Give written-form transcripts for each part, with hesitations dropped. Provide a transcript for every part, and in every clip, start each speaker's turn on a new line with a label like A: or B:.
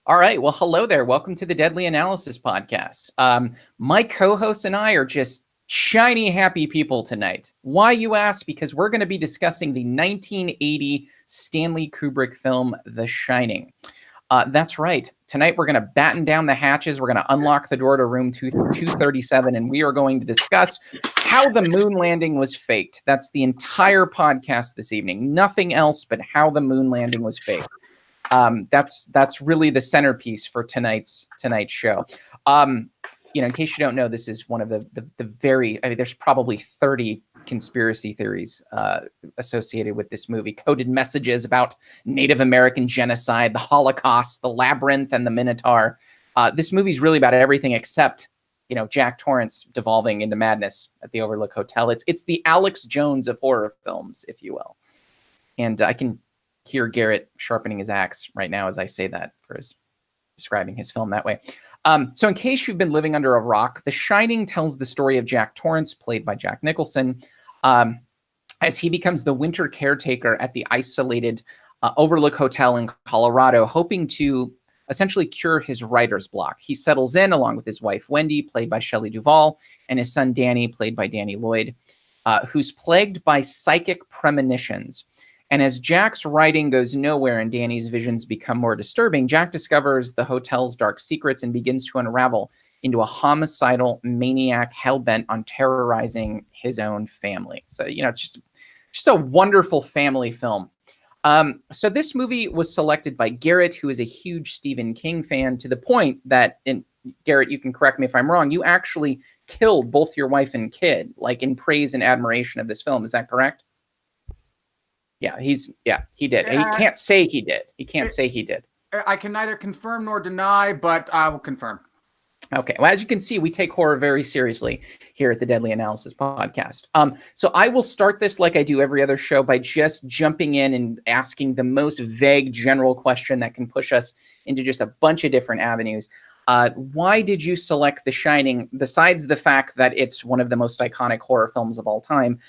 A: All right. Well, hello there. Welcome to the Deadly Analysis podcast. My co-hosts and I are just shiny, happy people tonight. Why, you ask? Because we're going to be discussing the 1980 Stanley Kubrick film, The Shining. That's right. Tonight, we're going to batten down the hatches. We're going to unlock the door to room 237, and we are going to discuss how the moon landing was faked. That's the entire podcast this evening. Nothing else but how the moon landing was faked. That's really the centerpiece for tonight's show. In case you don't know, this is one of the there's probably 30 conspiracy theories associated with this movie. Coded messages about Native American genocide, the Holocaust, the Labyrinth, and the Minotaur. This movie's really about everything except, Jack Torrance devolving into madness at the Overlook Hotel. It's the Alex Jones of horror films, if you will. And I can hear Garrett sharpening his axe right now as I say that for describing his film that way. So in case you've been living under a rock, The Shining tells the story of Jack Torrance, played by Jack Nicholson, as he becomes the winter caretaker at the isolated Overlook Hotel in Colorado, hoping to essentially cure his writer's block. He settles in along with his wife, Wendy, played by Shelley Duvall, and his son, Danny, played by Danny Lloyd, who's plagued by psychic premonitions. And as Jack's writing goes nowhere and Danny's visions become more disturbing, Jack discovers the hotel's dark secrets and begins to unravel into a homicidal maniac hell-bent on terrorizing his own family. So, it's just a wonderful family film. So this movie was selected by Garrett, who is a huge Stephen King fan, to the point that, and Garrett, you can correct me if I'm wrong, you actually killed both your wife and kid, like in praise and admiration of this film. Is that correct? Yeah, he did. He can't say he did. He can't say he did.
B: I can neither confirm nor deny, but I will confirm.
A: Okay. Well, as you can see, we take horror very seriously here at the Deadly Analysis podcast. So I will start this like I do every other show by just jumping in and asking the most vague general question that can push us into just a bunch of different avenues. Why did you select The Shining, besides the fact that it's one of the most iconic horror films of all time?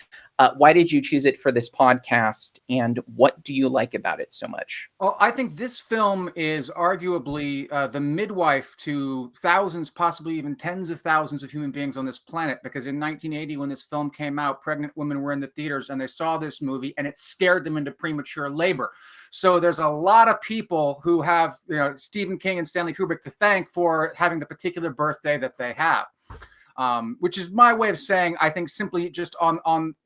A: Why did you choose it for this podcast, and what do you like about it so much?
B: Well, I think this film is arguably the midwife to thousands, possibly even tens of thousands of human beings on this planet, because in 1980, when this film came out, pregnant women were in the theaters and they saw this movie and it scared them into premature labor. So there's a lot of people who have, Stephen King and Stanley Kubrick to thank for having the particular birthday that they have. Which is my way of saying, I think, simply just on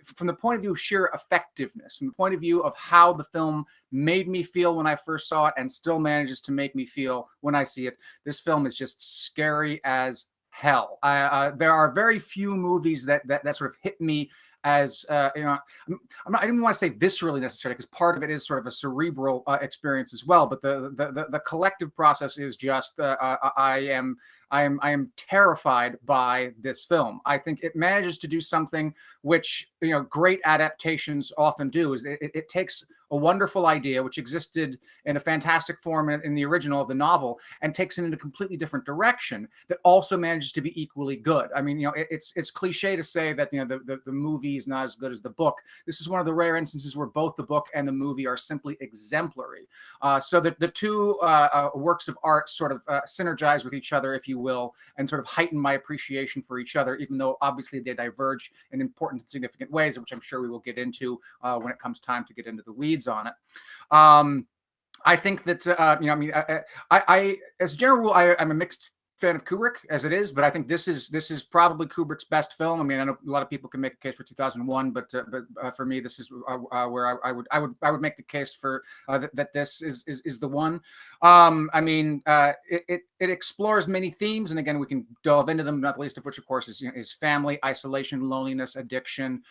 B: from the point of view of sheer effectiveness, from the point of view of how the film made me feel when I first saw it and still manages to make me feel when I see it. This film is just scary as hell. There are very few movies that sort of hit me as I didn't want to say viscerally necessarily, because part of it is sort of a cerebral experience as well. But the collective process is just I am terrified by this film. I think it manages to do something which great adaptations often do. Is it takes a wonderful idea which existed in a fantastic form in the original of the novel and takes it in a completely different direction that also manages to be equally good. I mean, it's cliche to say that the movie is not as good as the book. This is one of the rare instances where both the book and the movie are simply exemplary. So that the two works of art sort of synergize with each other, if you will, and sort of heighten my appreciation for each other, even though obviously they diverge in important and significant ways, which I'm sure we will get into when it comes time to get into the weeds on it. I think that I as a general rule, I'm a mixed fan of Kubrick as it is, but I think this is probably Kubrick's best film. I mean, I know a lot of people can make a case for 2001, but for me, this is where I would make the case for that this is the one. It explores many themes, and again, we can delve into them, not the least of which, of course, is family, isolation, loneliness, addiction,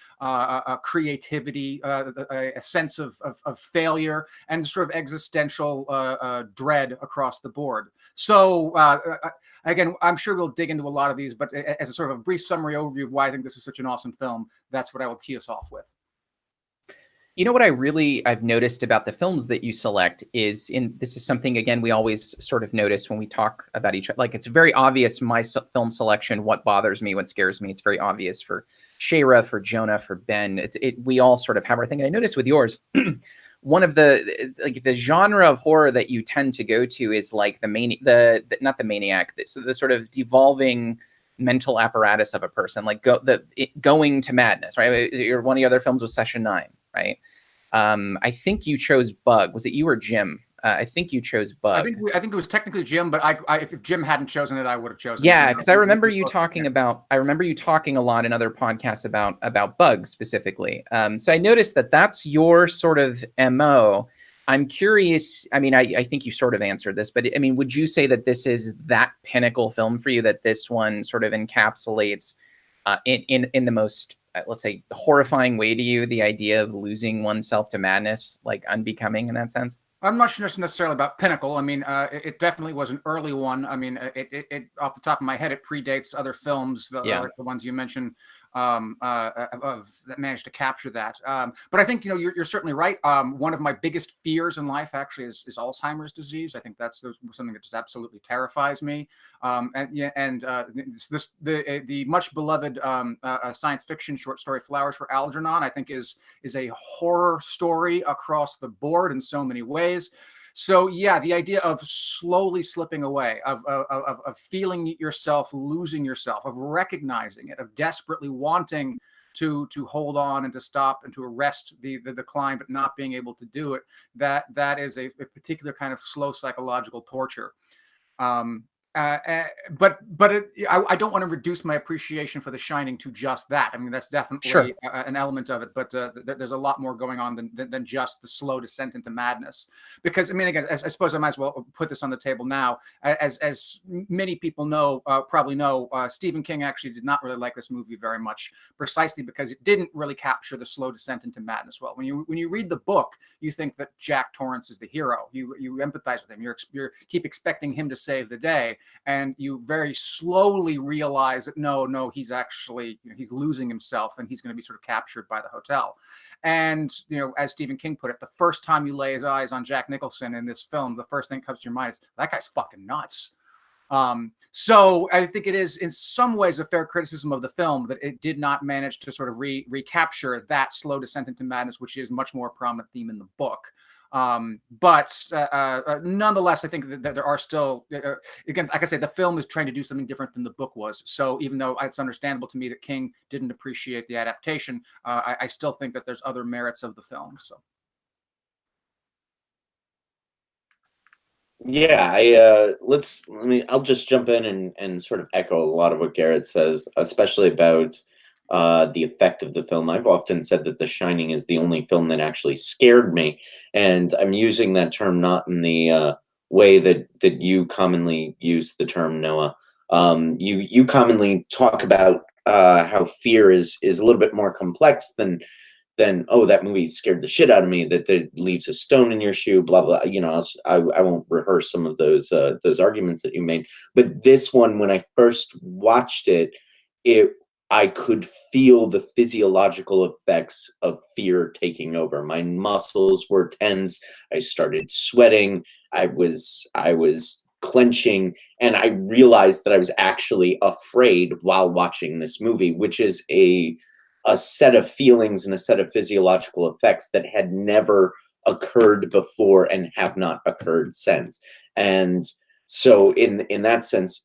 B: creativity, a sense of failure, and sort of existential dread across the board. So again, I'm sure we'll dig into a lot of these, but as a sort of a brief summary overview of why I think this is such an awesome film, that's what I will tee us off with.
A: What I've noticed about the films that you select is, this is something, again, we always sort of notice when we talk about each other. Like, it's very obvious, my film selection, what bothers me, what scares me. It's very obvious for Shayra, for Jonah, for Ben. We all sort of have our thing. And I noticed with yours, one of the genre of horror that you tend to go to is like not the maniac, so the sort of devolving mental apparatus of a person, like going to madness, right? One of the other films was Session 9, right? I think you chose Bug. Was it you or Jim? I think you chose Bug.
B: I think it was technically Jim, but if Jim hadn't chosen it, I would have chosen it.
A: Yeah, because I remember you talking a lot in other podcasts about Bug specifically. So I noticed that that's your sort of MO. I'm curious. I mean, I think you sort of answered this, but I mean, would you say that this is that pinnacle film for you? That this one sort of encapsulates in the most, let's say, horrifying way to you, the idea of losing oneself to madness, like unbecoming in that sense?
B: I'm not sure necessarily about pinnacle. I mean, it definitely was an early one. I mean, it off the top of my head, it predates other films, like the ones you mentioned, that managed to capture that. But I think you're certainly right. One of my biggest fears in life actually is Alzheimer's disease. I think that's something that just absolutely terrifies me. The much beloved science fiction short story "Flowers for Algernon" I think is a horror story across the board in so many ways. So yeah, the idea of slowly slipping away, of feeling yourself, losing yourself, of recognizing it, of desperately wanting to hold on and to stop and to arrest the decline, but not being able to do it, that is a particular kind of slow psychological torture. I don't want to reduce my appreciation for The Shining to just that. I mean, that's definitely an element of it, but there's a lot more going on than just the slow descent into madness. Because I mean, again, I suppose I might as well put this on the table now. As many people know, probably know, Stephen King actually did not really like this movie very much, precisely because it didn't really capture the slow descent into madness well. When you read the book, you think that Jack Torrance is the hero. You empathize with him. You keep expecting him to save the day. And you very slowly realize that no, he's actually, he's losing himself and he's going to be sort of captured by the hotel. And, as Stephen King put it, the first time you lay his eyes on Jack Nicholson in this film, the first thing that comes to your mind is, that guy's fucking nuts. So I think it is in some ways a fair criticism of the film that it did not manage to sort of recapture that slow descent into madness, which is much more a prominent theme in the book. But nonetheless, I think that there are still, again, like I say, the film is trying to do something different than the book was. So even though it's understandable to me that King didn't appreciate the adaptation, I still think that there's other merits of the film. So.
C: Yeah, I'll just jump in and sort of echo a lot of what Garrett says, especially about the effect of the film. I've often said that The Shining is the only film that actually scared me, and I'm using that term not in the way that you commonly use the term, Noah. You commonly talk about how fear is a little bit more complex than oh, that movie scared the shit out of me, that leaves a stone in your shoe, blah blah. I won't rehearse some of those arguments that you made, but this one, when I first watched it, I could feel the physiological effects of fear taking over. My muscles were tense. I started sweating. I was clenching, and I realized that I was actually afraid while watching this movie, which is a set of feelings and a set of physiological effects that had never occurred before and have not occurred since. And so in that sense,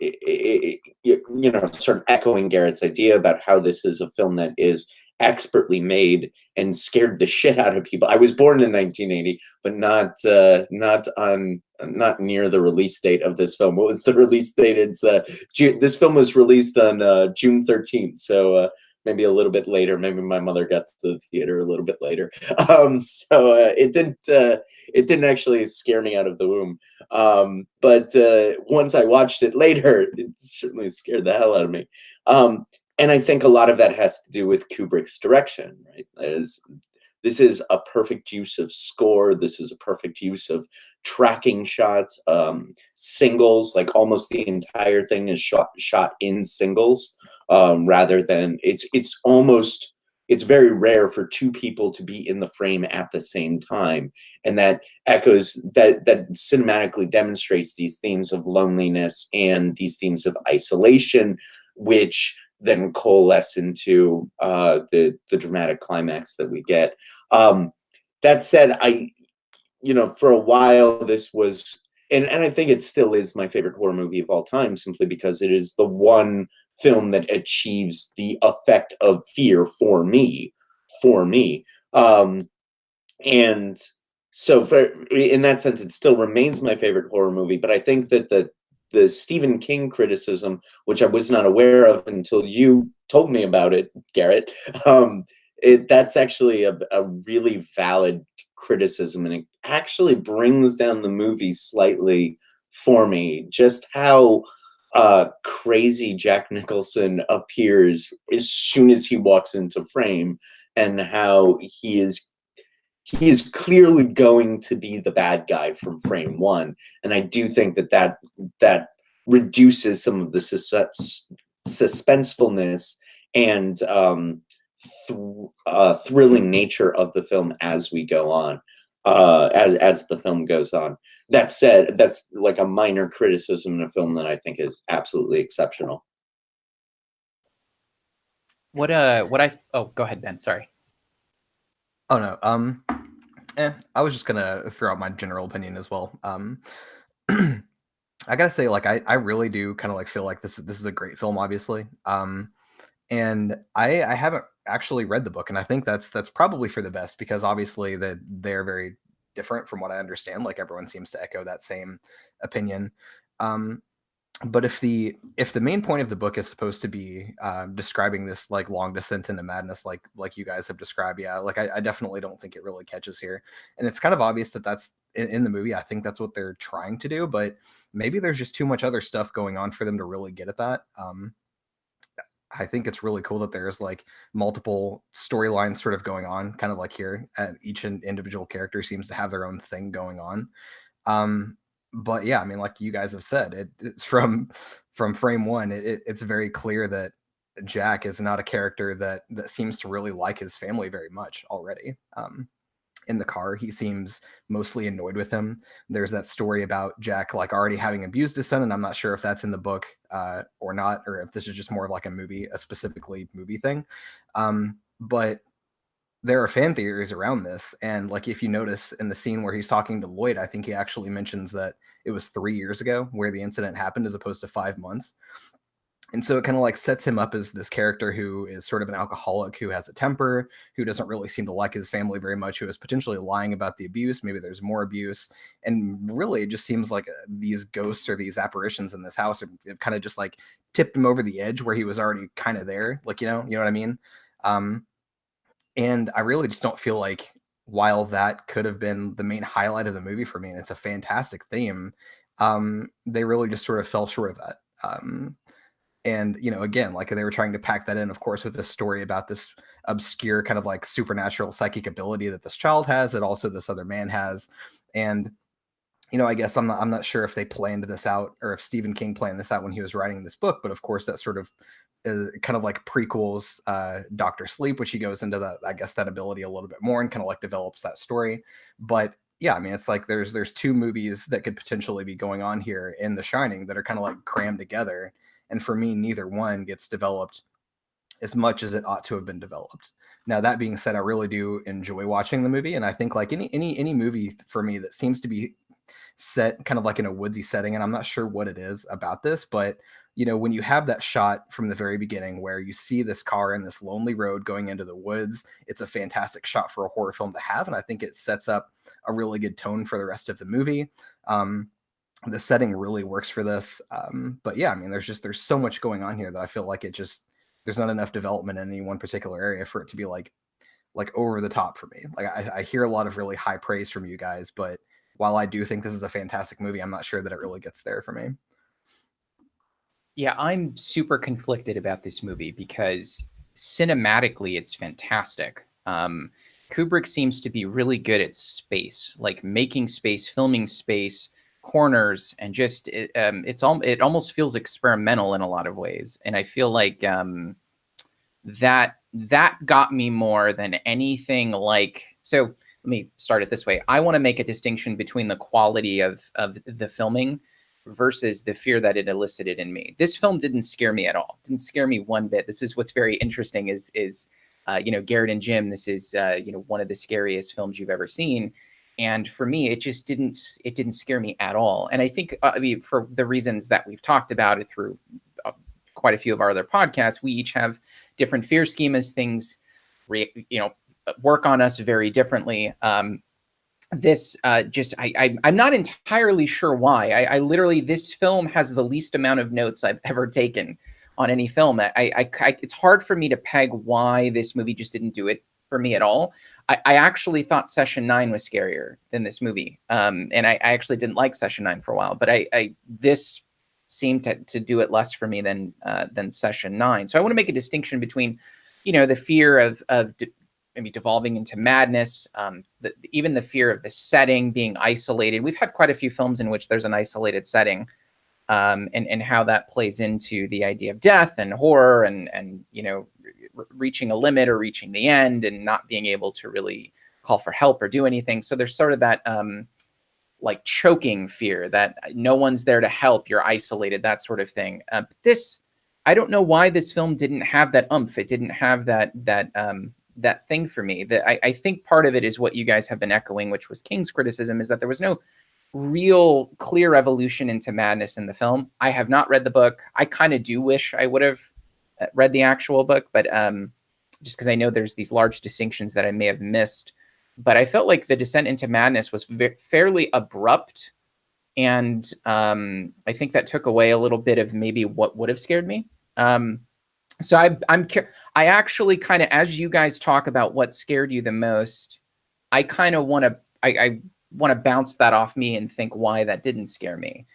C: sort of echoing Garrett's idea about how this is a film that is expertly made and scared the shit out of people. I was born in 1980, but not near the release date of this film. What was the release date? It's this film was released on June 13th. So maybe a little bit later. Maybe my mother got to the theater a little bit later. So it didn't actually scare me out of the womb. But once I watched it later, it certainly scared the hell out of me. And I think a lot of that has to do with Kubrick's direction, right? This is a perfect use of score. This is a perfect use of tracking shots, singles, like almost the entire thing is shot in singles. Rather than it's very rare for two people to be in the frame at the same time, and that echoes that cinematically demonstrates these themes of loneliness and these themes of isolation, which then coalesce into the dramatic climax that we get. That said, for a while this was, and I think it still is my favorite horror movie of all time, simply because it is the one film that achieves the effect of fear for me. And so in that sense, it still remains my favorite horror movie. But I think that the Stephen King criticism, which I was not aware of until you told me about it, Garrett, that's actually a really valid criticism, and it actually brings down the movie slightly for me. Just how crazy Jack Nicholson appears as soon as he walks into frame, and how he is clearly going to be the bad guy from frame one. And I do think that reduces some of the suspensefulness and thrilling nature of the film as we go on, as the film goes on. That said, that's like a minor criticism in a film that I think is absolutely exceptional.
A: Oh, go ahead, Ben. Sorry.
D: Oh no. I was just gonna throw out my general opinion as well. I gotta say, like, I really do kind of like feel like this is a great film, obviously. And I haven't actually read the book, and I think that's probably for the best, because obviously they're very different from what I understand. Like, everyone seems to echo that same opinion. But if the main point of the book is supposed to be describing this like long descent into madness, like you guys have described, yeah, like I definitely don't think it really catches here. And it's kind of obvious that that's in the movie. I think that's what they're trying to do, but maybe there's just too much other stuff going on for them to really get at that. I think it's really cool that there's like multiple storylines sort of going on, kind of like here. Each individual character seems to have their own thing going on. But yeah, I mean, like you guys have said, it's from frame one. It's very clear that Jack is not a character that seems to really like his family very much already. In the car, he seems mostly annoyed with him. There's that story about Jack like already having abused his son, and I'm not sure if that's in the book or not, or if this is just more like a specifically movie thing. But there are fan theories around this, and like if you notice in the scene where he's talking to Lloyd, I think he actually mentions that it was 3 years ago where the incident happened, as opposed to 5 months. And so it kind of like sets him up as this character who is sort of an alcoholic, who has a temper, who doesn't really seem to like his family very much, who is potentially lying about the abuse. Maybe there's more abuse. And really, it just seems like these ghosts or these apparitions in this house have kind of just like tipped him over the edge where he was already kind of there. Like, you know what I mean? And I really just don't feel like, while that could have been the main highlight of the movie for me, and it's a fantastic theme, they really just sort of fell short of that. And, again, like they were trying to pack that in, of course, with this story about this obscure kind of like supernatural psychic ability that this child has, that also this other man has. And, I guess I'm not sure if they planned this out, or if Stephen King planned this out when he was writing this book. But of course, that sort of kind of like prequels Dr. Sleep, which he goes into that, I guess, that ability a little bit more and kind of like develops that story. But yeah, I mean, it's like there's two movies that could potentially be going on here in The Shining that are kind of like crammed together. And for me, neither one gets developed as much as it ought to have been developed. Now, that being said, I really do enjoy watching the movie. And I think like any movie for me that seems to be set kind of like in a woodsy setting, and I'm not sure what it is about this, but when you have that shot from the very beginning where you see this car in this lonely road going into the woods, it's a fantastic shot for a horror film to have. And I think it sets up a really good tone for the rest of the movie. The setting really works for this. But yeah, I mean, there's so much going on here that I feel like there's not enough development in any one particular area for it to be like over the top for me. Like I hear a lot of really high praise from you guys, but while I do think this is a fantastic movie, I'm not sure that it really gets there for me.
A: Yeah, I'm super conflicted about this movie because cinematically it's fantastic. Kubrick seems to be really good at space, like making space, filming space, corners, and just it almost feels experimental in a lot of ways. And I feel like that got me more than anything like. So let me start it this way. I want to make a distinction between the quality of the filming versus the fear that it elicited in me. This film didn't scare me at all. It didn't scare me one bit. This is what's very interesting is Garrett and Jim, this is one of the scariest films you've ever seen. And for me, it just didn't scare me at all. And I think, I mean, for the reasons that we've talked about it through quite a few of our other podcasts, we each have different fear schemas, things, work on us very differently. This I'm not entirely sure why. I literally, this film has the least amount of notes I've ever taken on any film. It's hard for me to peg why this movie just didn't do it for me at all. I actually thought Session 9 was scarier than this movie. And I actually didn't like Session 9 for a while, but this seemed to do it less for me than Session 9. So I want to make a distinction between, the fear of maybe devolving into madness, even the fear of the setting being isolated. We've had quite a few films in which there's an isolated setting, and how that plays into the idea of death and horror and reaching a limit or reaching the end and not being able to really call for help or do anything. So there's sort of that like choking fear that no one's there to help, you're isolated, that sort of thing. I don't know why this film didn't have that oomph. It didn't have that thing for me. I think part of it is what you guys have been echoing, which was King's criticism, is that there was no real clear evolution into madness in the film. I have not read the book. I kind of do wish I would have read the actual book, but just because I know there's these large distinctions that I may have missed. But I felt like the descent into madness was fairly abrupt, and I think that took away a little bit of maybe what would have scared me. So I actually kind of, as you guys talk about what scared you the most, I kind of want to want to bounce that off me and think why that didn't scare me.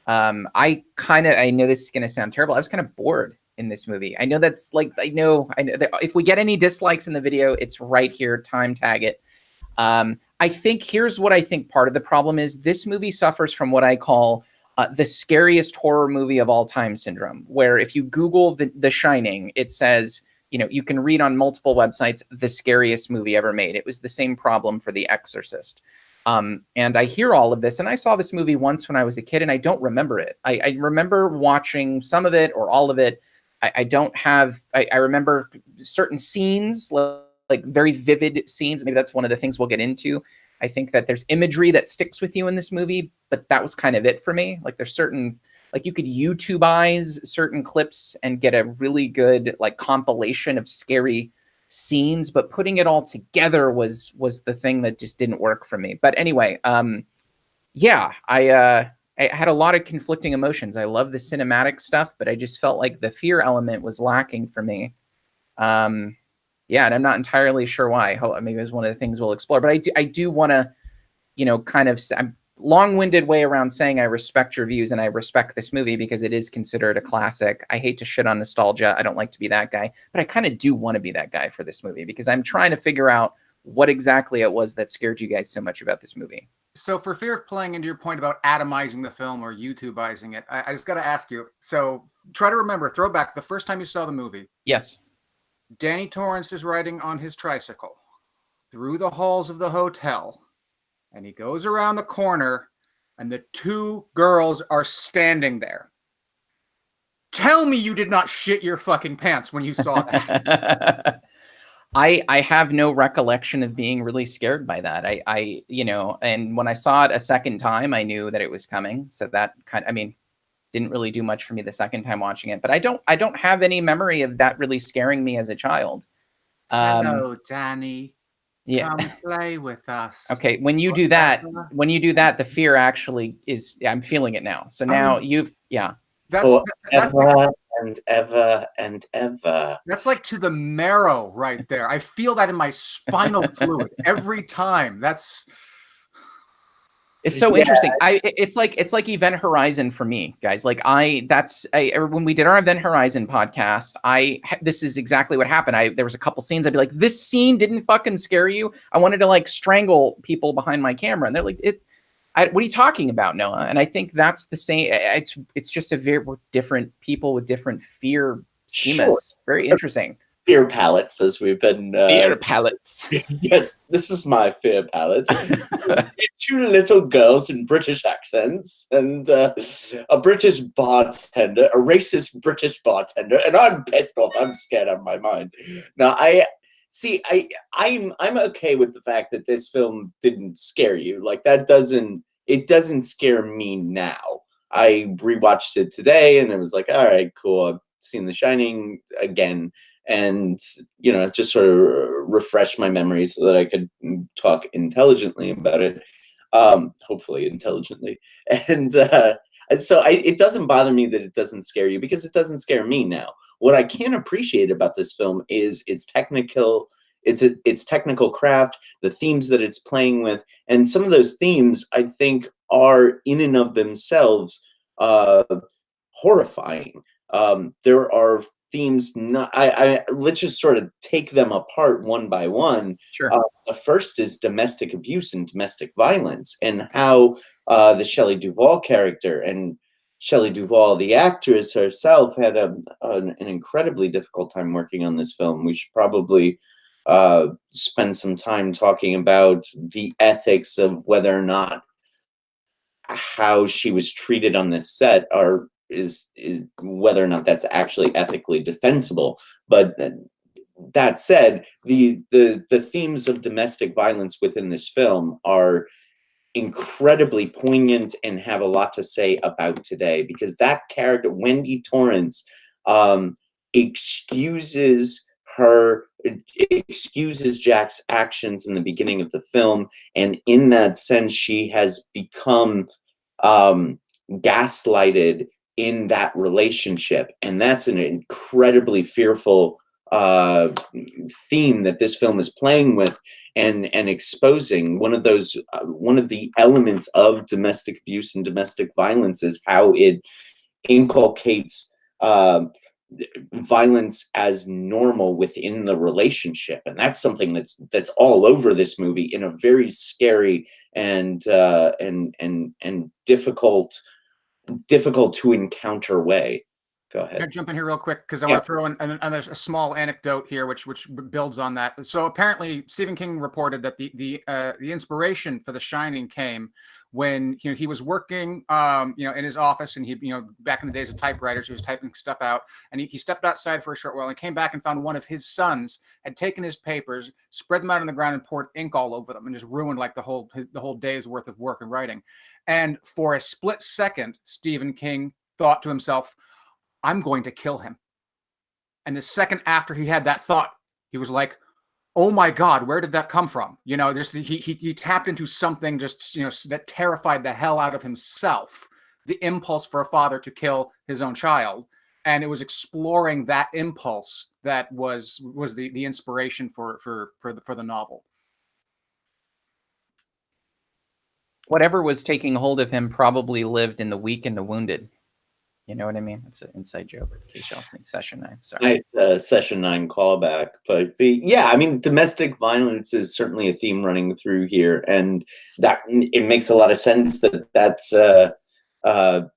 A: I know this is going to sound terrible. I was kind of bored in this movie. I know that's like, I know that if we get any dislikes in the video, it's right here, time tag it. I think here's what I think part of the problem is. This movie suffers from what I call the scariest horror movie of all time syndrome, where if you Google the Shining, it says, you can read on multiple websites, the scariest movie ever made. It was the same problem for The Exorcist. And I hear all of this, and I saw this movie once when I was a kid, and I don't remember it. I remember watching some of it or all of it. I remember certain scenes, like very vivid scenes. Maybe that's one of the things we'll get into. I think that there's imagery that sticks with you in this movie, but that was kind of it for me. Like there's certain, like you could YouTubeize certain clips and get a really good like compilation of scary scenes, but putting it all together was the thing that just didn't work for me. But anyway, yeah, I had a lot of conflicting emotions. I love the cinematic stuff, but I just felt like the fear element was lacking for me. Yeah, and I'm not entirely sure why. Maybe it's one of the things we'll explore. But I do want to, kind of, I'm long-winded way around saying I respect your views and I respect this movie because it is considered a classic. I hate to shit on nostalgia. I don't like to be that guy, but I kind of do want to be that guy for this movie because I'm trying to figure out what exactly it was that scared you guys so much about this movie.
B: So for fear of playing into your point about atomizing the film or YouTubeizing it, I just got to ask you. So try to remember, throwback, the first time you saw the movie.
A: Yes.
B: Danny Torrance is riding on his tricycle through the halls of the hotel, and he goes around the corner, and the two girls are standing there. Tell me you did not shit your fucking pants when you saw that.
A: I have no recollection of being really scared by that. I and when I saw it a second time, I knew that it was coming. So that didn't really do much for me the second time watching it, but I don't have any memory of that really scaring me as a child.
B: Hello, Danny.
A: Yeah.
B: Come play with us.
A: Okay. When you do that, the fear actually is, I'm feeling it now. So now
B: That's
C: ever and ever and ever.
B: That's like to the marrow right there. I feel that in my spinal fluid every time.
A: It's so interesting. It's like Event Horizon for me, guys. Like when we did our Event Horizon podcast, this is exactly what happened. There was a couple scenes I'd be like, this scene didn't fucking scare you. I wanted to like strangle people behind my camera, and they're like, what are you talking about, Noah? And I think that's the same. It's just we're different people with different fear schemas. Sure. Very interesting.
C: Fear palettes, as we've been...
A: fear palettes.
C: Yes, this is my fear palette. Two little girls in British accents, and a British bartender, a racist British bartender, and I'm pissed off. I'm scared out of my mind. Now, See, I'm okay with the fact that this film didn't scare you. Like that doesn't it doesn't scare me now. I rewatched it today and it was like, all right, cool. I've seen The Shining again, and just sort of refresh my memory so that I could talk intelligently about it. Hopefully intelligently. And so it doesn't bother me that it doesn't scare you, because it doesn't scare me now. What I can appreciate about this film is its technical craft, the themes that it's playing with, and some of those themes I think are in and of themselves horrifying. There are themes not let's just sort of take them apart one by one.
A: Sure.
C: The first is domestic abuse and domestic violence, and how the Shelley Duvall character, and Shelley Duvall, the actress herself, had an incredibly difficult time working on this film. We should probably spend some time talking about the ethics of whether or not how she was treated on this set is whether or not that's actually ethically defensible. But that said, the themes of domestic violence within this film are incredibly poignant and have a lot to say about today, because that character, Wendy Torrance, excuses Jack's actions in the beginning of the film, and in that sense she has become gaslighted in that relationship, and that's an incredibly fearful theme that this film is playing with and exposing. One of the elements of domestic abuse and domestic violence is how it inculcates violence as normal within the relationship, and that's something that's all over this movie in a very scary and difficult to encounter way. Go ahead.
B: I'm gonna jump in here real quick because I
C: Yeah.
B: want to throw in a small anecdote here, which builds on that. So apparently, Stephen King reported that the inspiration for The Shining came when he was working in his office, and he back in the days of typewriters, he was typing stuff out, and he stepped outside for a short while and came back and found one of his sons had taken his papers, spread them out on the ground, and poured ink all over them, and just ruined like the whole day's worth of work and writing. And for a split second, Stephen King thought to himself, I'm going to kill him. And the second after he had that thought, he was like, oh my God, where did that come from? Just he tapped into something just, that terrified the hell out of himself, the impulse for a father to kill his own child. And it was exploring that impulse that was the inspiration for the novel.
A: Whatever was taking hold of him probably lived in the weak and the wounded. You know what I mean? It's an inside joke, in case y'all think Session 9. Sorry.
C: Nice Session 9 callback. But domestic violence is certainly a theme running through here, and that it makes a lot of sense that that's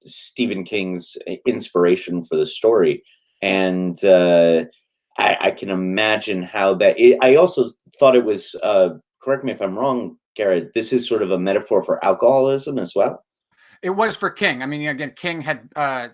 C: Stephen King's inspiration for the story. And I can imagine how that. I also thought it was. Correct me if I'm wrong, Garrett. This is sort of a metaphor for alcoholism as well.
B: It was for King. I mean, again, King had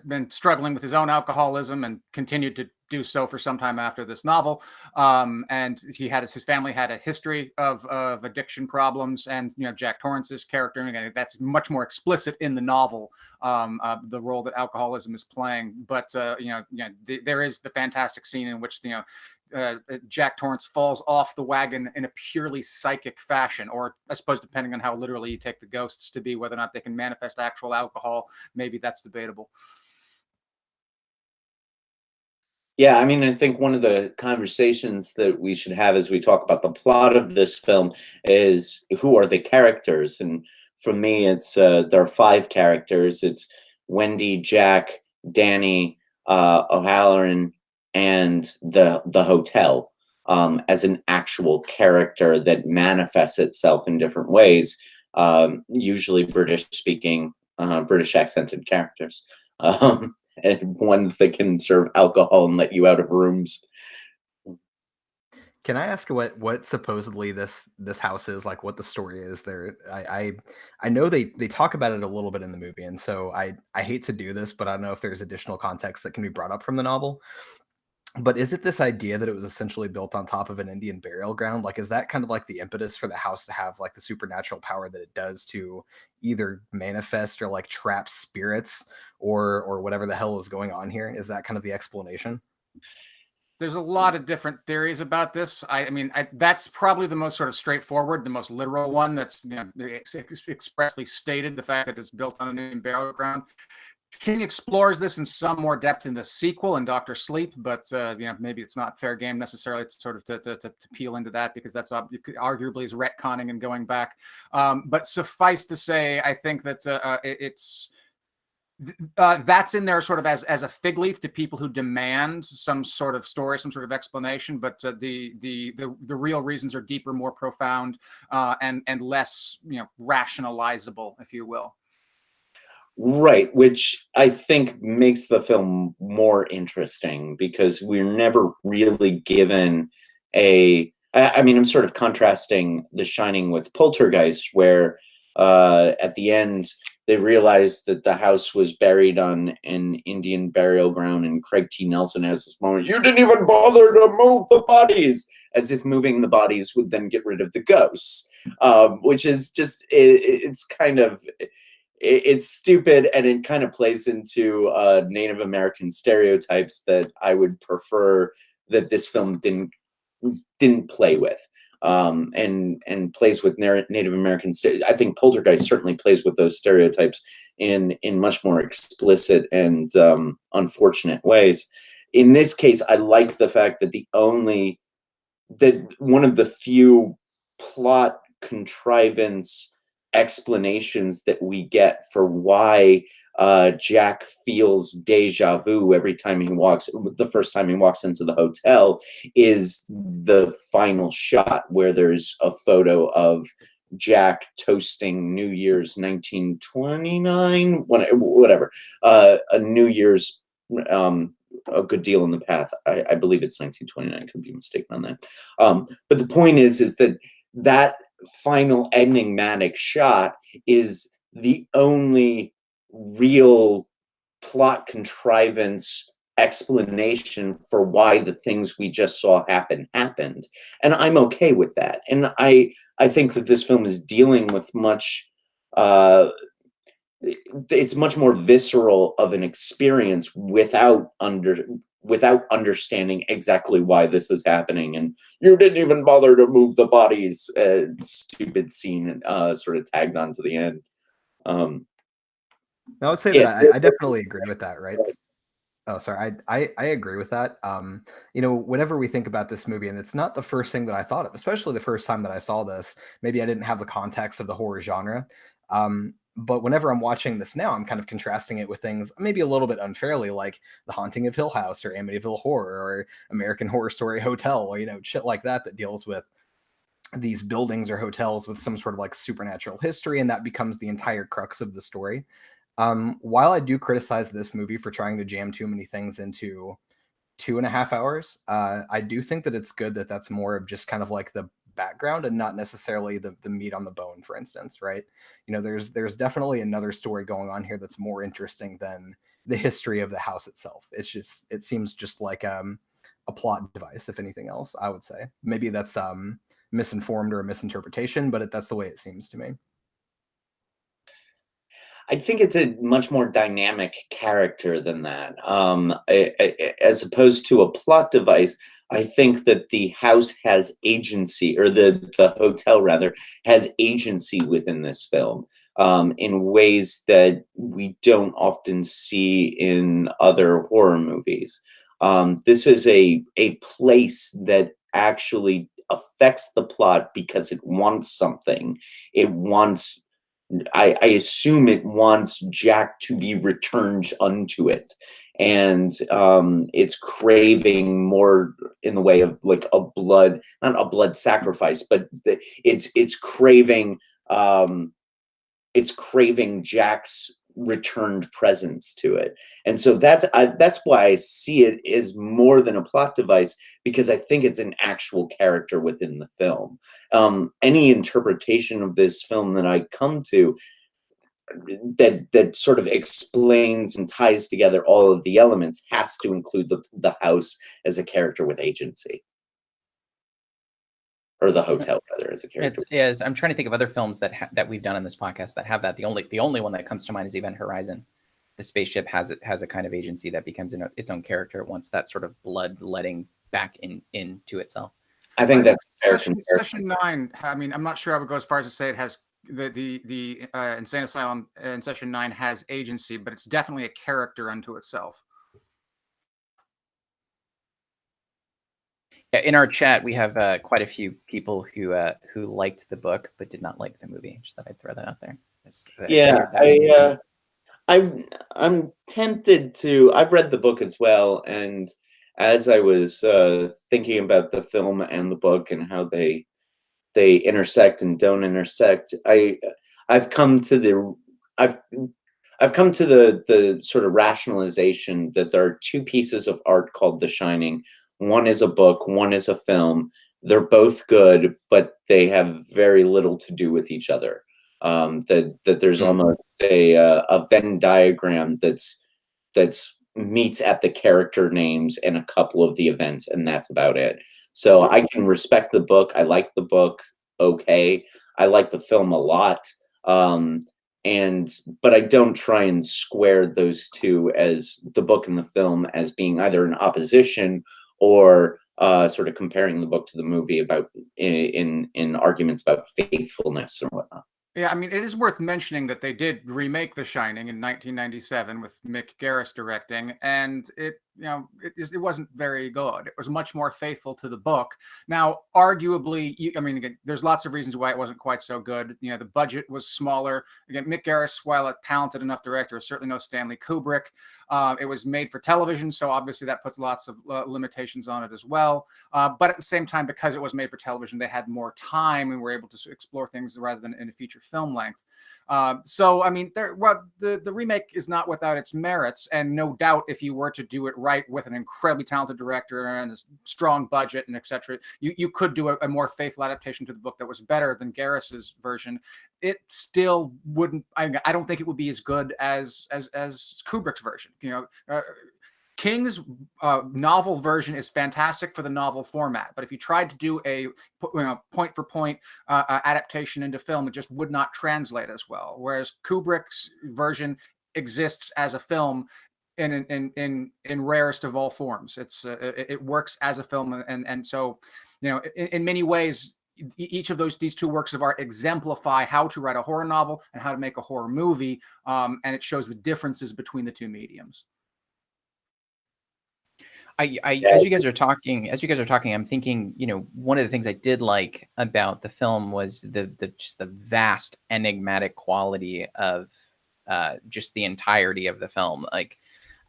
B: been struggling with his own alcoholism and continued to do so for some time after this novel. And his family had a history of addiction problems, and Jack Torrance's character, and that's much more explicit in the novel, the role that alcoholism is playing. But there is the fantastic scene in which Jack Torrance falls off the wagon in a purely psychic fashion, or I suppose depending on how literally you take the ghosts to be, whether or not they can manifest actual alcohol, maybe that's debatable.
C: Yeah, I mean, I think one of the conversations that we should have as we talk about the plot of this film is, who are the characters? And for me, it's there are 5 characters. It's Wendy, Jack, Danny, O'Halloran, and the hotel, as an actual character that manifests itself in different ways, usually British speaking, British accented characters, and ones that can serve alcohol and let you out of rooms.
D: Can I ask what supposedly this house is, like what the story is there? I know they talk about it a little bit in the movie, and so I hate to do this, but I don't know if there's additional context that can be brought up from the novel. But is it this idea that it was essentially built on top of an Indian burial ground? Like, is that kind of like the impetus for the house to have like the supernatural power that it does to either manifest or like trap spirits or whatever the hell is going on here? Is that kind of the explanation?
B: There's a lot of different theories about this. I mean, that's probably the most sort of straightforward, the most literal one. That's, you know, expressly stated, the fact that it's built on an Indian burial ground. King explores this in some more depth in the sequel in Doctor Sleep, but you know, maybe it's not fair game necessarily to sort of to peel into that, because that's arguably is retconning and going back. But suffice to say, I think that it's that's in there sort of as a fig leaf to people who demand some sort of story, some sort of explanation. But the real reasons are deeper, more profound, and less, you know, rationalizable, if you will.
C: Right, which I think makes the film more interesting, because we're never really given I mean, I'm sort of contrasting The Shining with Poltergeist, where at the end they realize that the house was buried on an Indian burial ground, and Craig T. Nelson has this moment, "You didn't even bother to move the bodies," as if moving the bodies would then get rid of the ghosts, which is just, it's kind of, it's stupid, and it kind of plays into Native American stereotypes that I would prefer that this film didn't play with, and plays with Native American. I think Poltergeist certainly plays with those stereotypes in much more explicit and unfortunate ways. In this case, I like the fact that one of the few plot contrivance explanations that we get for why Jack feels deja vu every time the first time he walks into the hotel, is the final shot where there's a photo of Jack toasting New Year's 1929, whatever, a New Year's, a good deal in the path. I believe it's 1929. Could be mistaken on that. But the point is that final enigmatic shot is the only real plot contrivance explanation for why the things we just saw happened, and I'm okay with that. And I think that this film is dealing with much it's much more visceral of an experience without understanding exactly why this is happening. And "you didn't even bother to move the bodies," stupid scene sort of tagged on to the end.
D: I would say
C: Yeah.
D: that I definitely agree with that, right? Oh, sorry. I agree with that. You know, whenever we think about this movie, and it's not the first thing that I thought of, especially the first time that I saw this, maybe I didn't have the context of the horror genre. But whenever I'm watching this now, I'm kind of contrasting it with things maybe a little bit unfairly, like The Haunting of Hill House or Amityville Horror or American Horror Story Hotel, or, you know, shit like that deals with these buildings or hotels with some sort of like supernatural history, and that becomes the entire crux of the story. While I do criticize this movie for trying to jam too many things into 2.5 hours, I do think that it's good that that's more of just kind of like the background and not necessarily the meat on the bone, for instance, right? You know, there's definitely another story going on here that's more interesting than the history of the house itself. It seems just like a plot device, if anything else, I would say. Maybe that's misinformed or a misinterpretation, but that's the way it seems to me.
C: I think it's a much more dynamic character than that. As opposed to a plot device, I think that the house has agency, or the hotel rather has agency within this film, in ways that we don't often see in other horror movies. This is a place that actually affects the plot because it wants something. It wants, I assume it wants Jack to be returned unto it. And it's craving more in the way of like not a blood sacrifice, but it's craving Jack's returned presence to it. And so that's why I see it as more than a plot device, because I think it's an actual character within the film. Any interpretation of this film that I come to, that sort of explains and ties together all of the elements has to include the house as a character with agency, or the hotel rather as a character.
A: I'm trying to think of other films that we've done on this podcast that have that. The only one that comes to mind is Event Horizon. The spaceship has a kind of agency that becomes its own character once that sort of blood letting back into itself.
C: I think that's
B: Session 9. I mean, I'm not sure I would go as far as to say it has the Insane Asylum in Session 9 has agency, but it's definitely a character unto itself.
A: Yeah, in our chat, we have quite a few people who liked the book but did not like the movie. Just thought I'd throw that out there.
C: I'm tempted to. I've read the book as well, and as I was thinking about the film and the book and how they intersect and don't intersect, I've come to the sort of rationalization that there are two pieces of art called The Shining. One is a book, one is a film. They're both good, but they have very little to do with each other. That there's almost a Venn diagram that's meets at the character names and a couple of the events, and that's about it. So I can respect the book. I like the book. Okay. I like the film a lot. But I don't try and square those two, as the book and the film, as being either in opposition or sort of comparing the book to the movie about in arguments about faithfulness and whatnot.
B: Yeah, I mean, it is worth mentioning that they did remake The Shining in 1997 with Mick Garris directing, and it wasn't very good. It was much more faithful to the book. Now, arguably, again, there's lots of reasons why it wasn't quite so good. The budget was smaller. Again, Mick Garris, while a talented enough director, is certainly no Stanley Kubrick. It was made for television, so obviously that puts lots of limitations on it as well. But at the same time, because it was made for television, they had more time and were able to explore things rather than in a feature film length. So, I mean, the remake is not without its merits, and no doubt, if you were to do it right with an incredibly talented director and a strong budget and etc., you could do a more faithful adaptation to the book that was better than Garris's version. It still wouldn't. I don't think it would be as good as Kubrick's version. King's novel version is fantastic for the novel format, but if you tried to do a point for point adaptation into film, it just would not translate as well. Whereas Kubrick's version exists as a film in rarest of all forms. It works as a film, and so in many ways, each of these two works of art exemplify how to write a horror novel and how to make a horror movie, and it shows the differences between the two mediums.
A: As you guys are talking, I'm thinking, one of the things I did like about the film was just the vast enigmatic quality of just the entirety of the film. Like,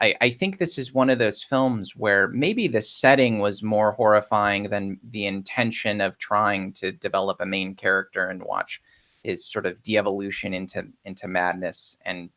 A: I think this is one of those films where maybe the setting was more horrifying than the intention of trying to develop a main character and watch his sort of de-evolution into madness and,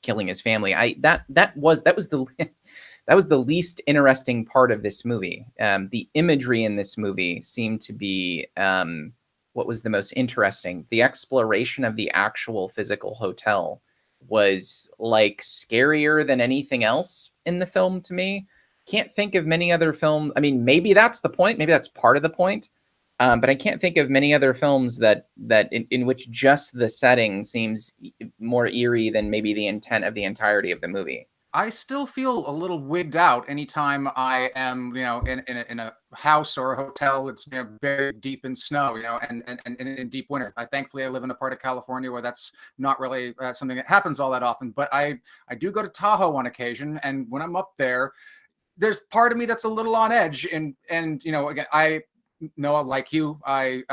A: killing his family. That was the least interesting part of this movie. The imagery in this movie seemed to be what was the most interesting. The exploration of the actual physical hotel was like scarier than anything else in the film to me. Can't think of many other films. I mean, maybe that's the point. Maybe that's part of the point. But I can't think of many other films that in which just the setting seems more eerie than maybe the intent of the entirety of the movie.
B: I still feel a little wigged out anytime I am, in a house or a hotel that's buried deep in snow, and in deep winter. Thankfully I live in a part of California where that's not really something that happens all that often. But I do go to Tahoe on occasion, and when I'm up there, there's part of me that's a little on edge. And again, Noah, like you, I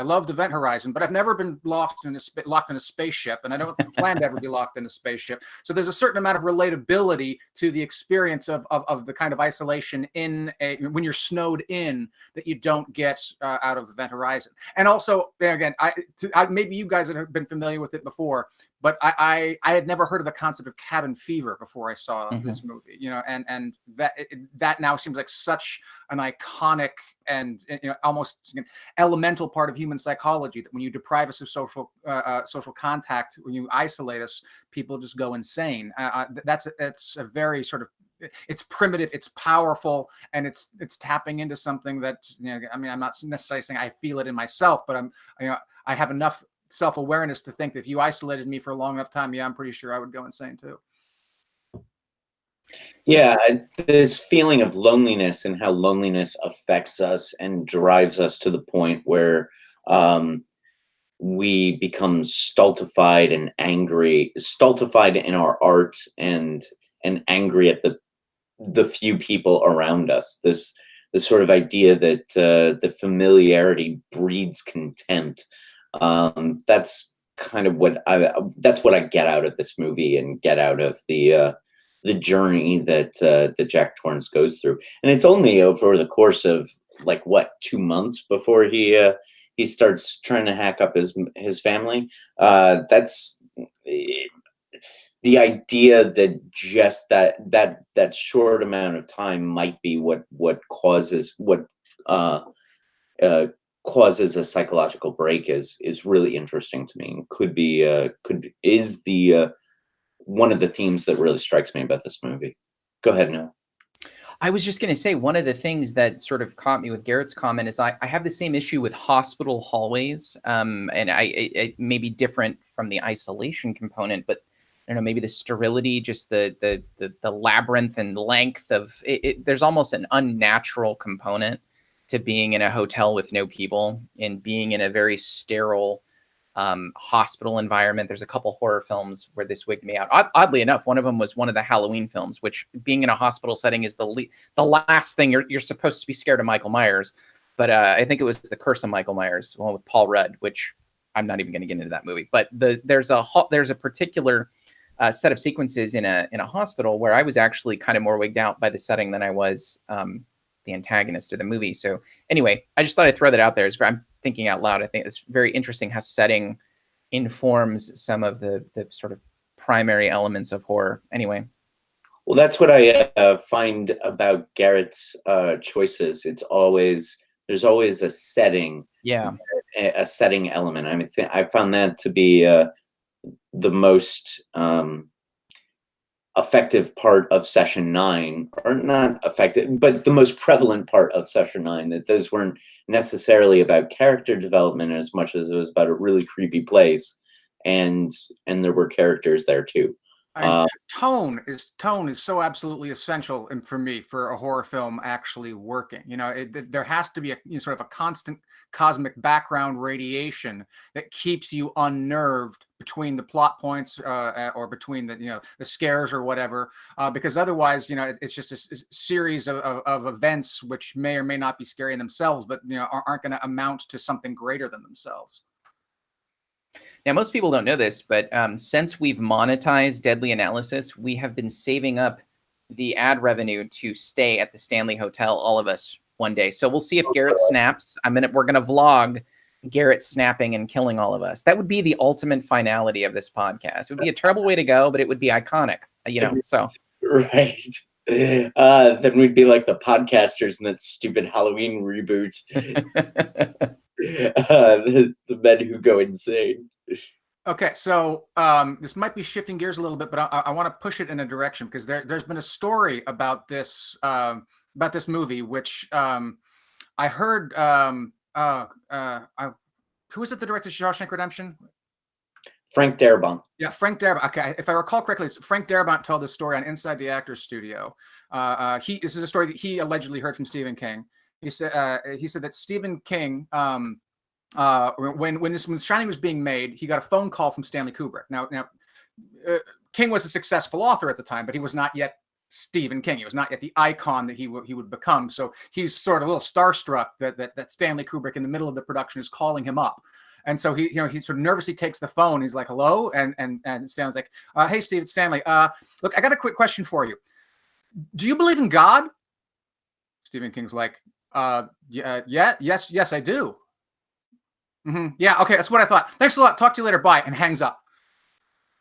B: loved Event Horizon, but I've never been locked in a spaceship, and I don't plan to ever be locked in a spaceship. So there's a certain amount of relatability to the experience of the kind of isolation when you're snowed in that you don't get out of Event Horizon. And also, again, maybe you guys have been familiar with it before, but I had never heard of the concept of cabin fever before I saw this movie, and that now seems like such an iconic almost elemental part of human psychology, that when you deprive us of social contact, when you isolate us, people just go insane. It's a very sort of, it's primitive, it's powerful, and it's tapping into something that, I mean, I'm not necessarily saying I feel it in myself, but I have enough self-awareness to think that if you isolated me for a long enough time, I'm pretty sure I would go insane too.
C: Yeah, this feeling of loneliness and how loneliness affects us and drives us to the point where we become stultified and angry, stultified in our art, and angry at the few people around us. This sort of idea that the familiarity breeds contempt. That's kind of what I get out of this movie, and get out of the journey that Jack Torrance goes through. And it's only over the course of, like, what, 2 months before he starts trying to hack up his family. That's the idea that just that short amount of time might be what causes causes a psychological break is really interesting to me, and could be is the one of the themes that really strikes me about this movie. Go ahead, Noah.
A: I was just going to say, one of the things that sort of caught me with Garrett's comment is I have the same issue with hospital hallways, and it may be different from the isolation component, but I don't know, maybe the sterility, just the labyrinth and length of it. There's almost an unnatural component to being in a hotel with no people and being in a very sterile hospital environment. There's a couple horror films where this wigged me out. Oddly enough, one of them was one of the Halloween films, which, being in a hospital setting, is the last thing you're supposed to be scared of Michael Myers. But I think it was The Curse of Michael Myers, one with Paul Rudd, which I'm not even going to get into that movie. But there's a particular set of sequences in a hospital where I was actually kind of more wigged out by the setting than I was the antagonist of the movie. So anyway, I just thought I'd throw that out there. I'm thinking out loud. I think it's very interesting how setting informs some of the sort of primary elements of horror. Anyway.
C: Well, that's what I find about Garrett's choices. There's always a setting.
A: Yeah.
C: A setting element. I mean, I found that to be the most effective part of Session 9, or not effective, but the most prevalent part of Session 9, that those weren't necessarily about character development as much as it was about a really creepy place, and there were characters there too.
B: Tone is so absolutely essential, and for me, for a horror film actually working, there has to be a sort of a constant cosmic background radiation that keeps you unnerved between the plot points or between the scares or whatever, because otherwise it's just a series of events which may or may not be scary in themselves, but aren't going to amount to something greater than themselves.
A: Now, most people don't know this, but since we've monetized Deadly Analysis, we have been saving up the ad revenue to stay at the Stanley Hotel, all of us, one day. So we'll see if Garrett snaps. We're gonna vlog Garrett snapping and killing all of us. That would be the ultimate finality of this podcast. It would be a terrible way to go, but it would be iconic. So
C: right. Then we'd be like the podcasters in that stupid Halloween reboot. The men who go insane.
B: Okay, so this might be shifting gears a little bit, but I want to push it in a direction, because there's been a story about this movie, which I heard. Who was it that directed Shawshank Redemption?
C: Frank Darabont.
B: Yeah, Frank Darabont. Okay, if I recall correctly, Frank Darabont told this story on Inside the Actors Studio. This is a story that he allegedly heard from Stephen King. He said that Stephen King, when Shining was being made, he got a phone call from Stanley Kubrick. Now, King was a successful author at the time, but he was not yet Stephen King. He was not yet the icon that he would become. So he's sort of a little starstruck that Stanley Kubrick, in the middle of the production, is calling him up. And so he sort of nervously takes the phone. He's like, "Hello," and Stanley's like, "Hey, Steve, it's Stanley. Look, I got a quick question for you. Do you believe in God?" Stephen King's like, yes, I do. Mm-hmm. Yeah, okay, that's what I thought. Thanks a lot. Talk to you later. Bye," and hangs up.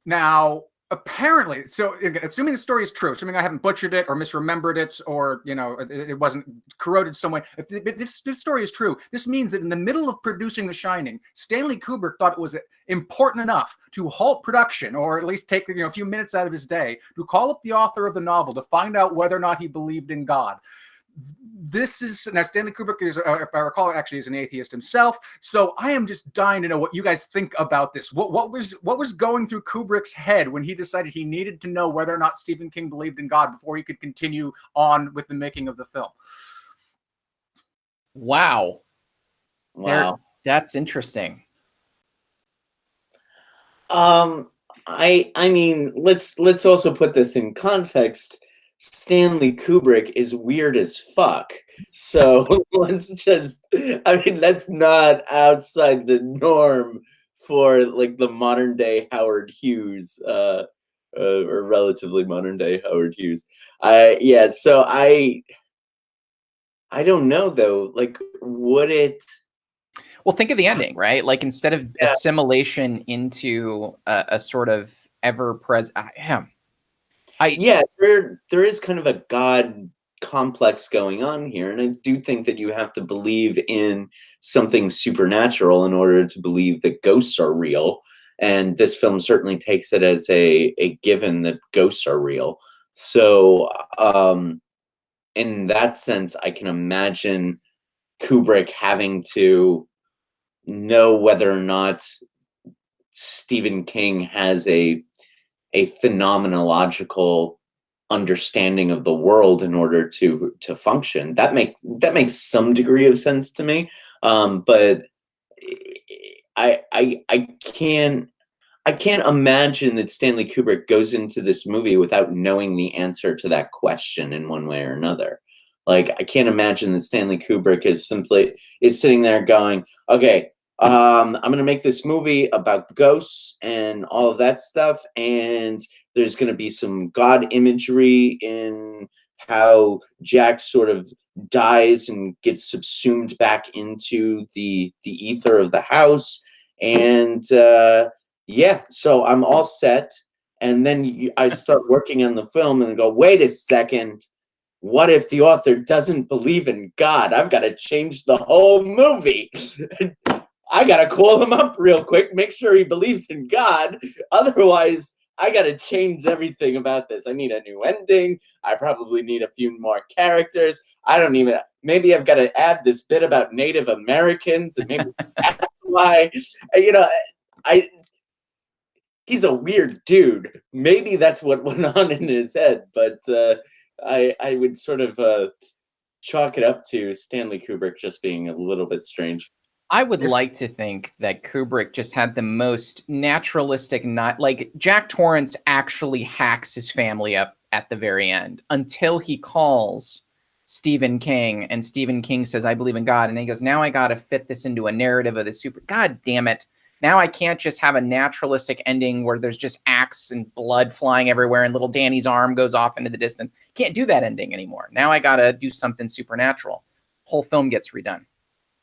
B: Now, apparently, so again, assuming the story is true, assuming I haven't butchered it or misremembered it, or it wasn't corroded some way, if this story is true, this means that in the middle of producing The Shining, Stanley Kubrick thought it was important enough to halt production, or at least take a few minutes out of his day to call up the author of the novel to find out whether or not he believed in God. This is now Stanley Kubrick is, if I recall, actually is an atheist himself. So I am just dying to know what you guys think about this. What was going through Kubrick's head when he decided he needed to know whether or not Stephen King believed in God before he could continue on with the making of the film?
A: Wow.
C: Wow.
A: That's interesting.
C: I mean, let's also put this in context. Stanley Kubrick is weird as fuck. So let's just, I mean, that's not outside the norm for like the modern day Howard Hughes, or relatively modern day Howard Hughes. So I don't know though. Like, would it?
A: Well, think of the ending, right? Like instead of assimilation into a sort of ever-present,
C: there is kind of a God complex going on here, and I do think that you have to believe in something supernatural in order to believe that ghosts are real. And this film certainly takes it as a given that ghosts are real. So, in that sense, I can imagine Kubrick having to know whether or not Stephen King has a phenomenological understanding of the world in order to function. That makes some degree of sense to me. But I can't imagine that Stanley Kubrick goes into this movie without knowing the answer to that question in one way or another. Like, I can't imagine that Stanley Kubrick is sitting there going, okay, I'm going to make this movie about ghosts and all of that stuff, and there's going to be some God imagery in how Jack sort of dies and gets subsumed back into the ether of the house, and so I'm all set. And then I start working on the film and I go, wait a second. What if the author doesn't believe in God? I've got to change the whole movie. I got to call him up real quick, make sure he believes in God. Otherwise, I got to change everything about this. I need a new ending. I probably need a few more characters. Maybe I've got to add this bit about Native Americans, and maybe that's why, he's a weird dude. Maybe that's what went on in his head, but I would sort of chalk it up to Stanley Kubrick just being a little bit strange.
A: I would like to think that Kubrick just had the most naturalistic, not like Jack Torrance actually hacks his family up at the very end until he calls Stephen King, and Stephen King says, I believe in God. And he goes, now I got to fit this into a narrative of the God damn it. Now I can't just have a naturalistic ending where there's just axe and blood flying everywhere and little Danny's arm goes off into the distance. Can't do that ending anymore. Now I got to do something supernatural. Whole film gets redone.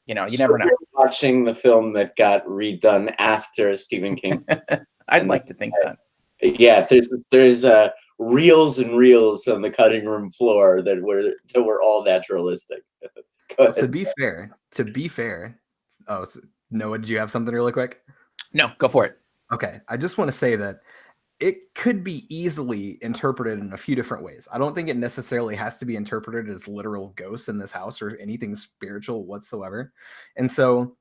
A: You never know.
C: Watching the film that got redone after Stephen King.
A: I'd like to think that.
C: Yeah, there's reels and reels on the cutting room floor that were all naturalistic.
D: To be fair. Oh, Noah, did you have something really quick?
A: No, go for it.
D: Okay, I just want to say that it could be easily interpreted in a few different ways. I don't think it necessarily has to be interpreted as literal ghosts in this house or anything spiritual whatsoever. And so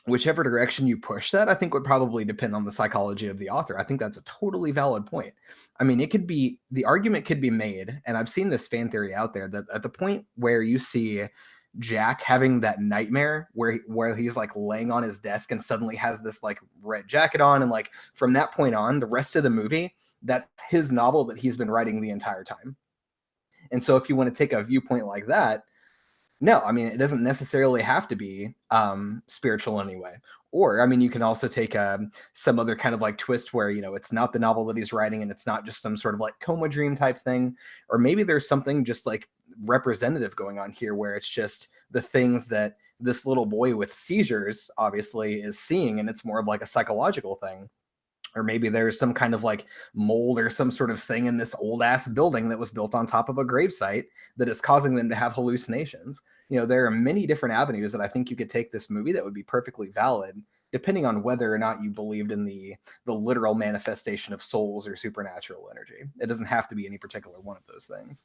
D: whichever direction you push that, I think would probably depend on the psychology of the author. I think that's a totally valid point. I mean, the argument could be made, and I've seen this fan theory out there, that at the point where you see Jack having that nightmare where he's like laying on his desk and suddenly has this like red jacket on, and like from that point on, the rest of the movie, that's his novel that he's been writing the entire time. And so if you want to take a viewpoint like that, no, I mean, it doesn't necessarily have to be spiritual anyway. Or, I mean, you can also take some other kind of like twist where, it's not the novel that he's writing and it's not just some sort of like coma dream type thing. Or maybe there's something just like representative going on here where it's just the things that this little boy with seizures obviously is seeing, and it's more of like a psychological thing. Or maybe there's some kind of like mold or some sort of thing in this old ass building that was built on top of a gravesite that is causing them to have hallucinations. There are many different avenues that I think you could take this movie that would be perfectly valid, depending on whether or not you believed in the literal manifestation of souls or supernatural energy. It doesn't have to be any particular one of those things.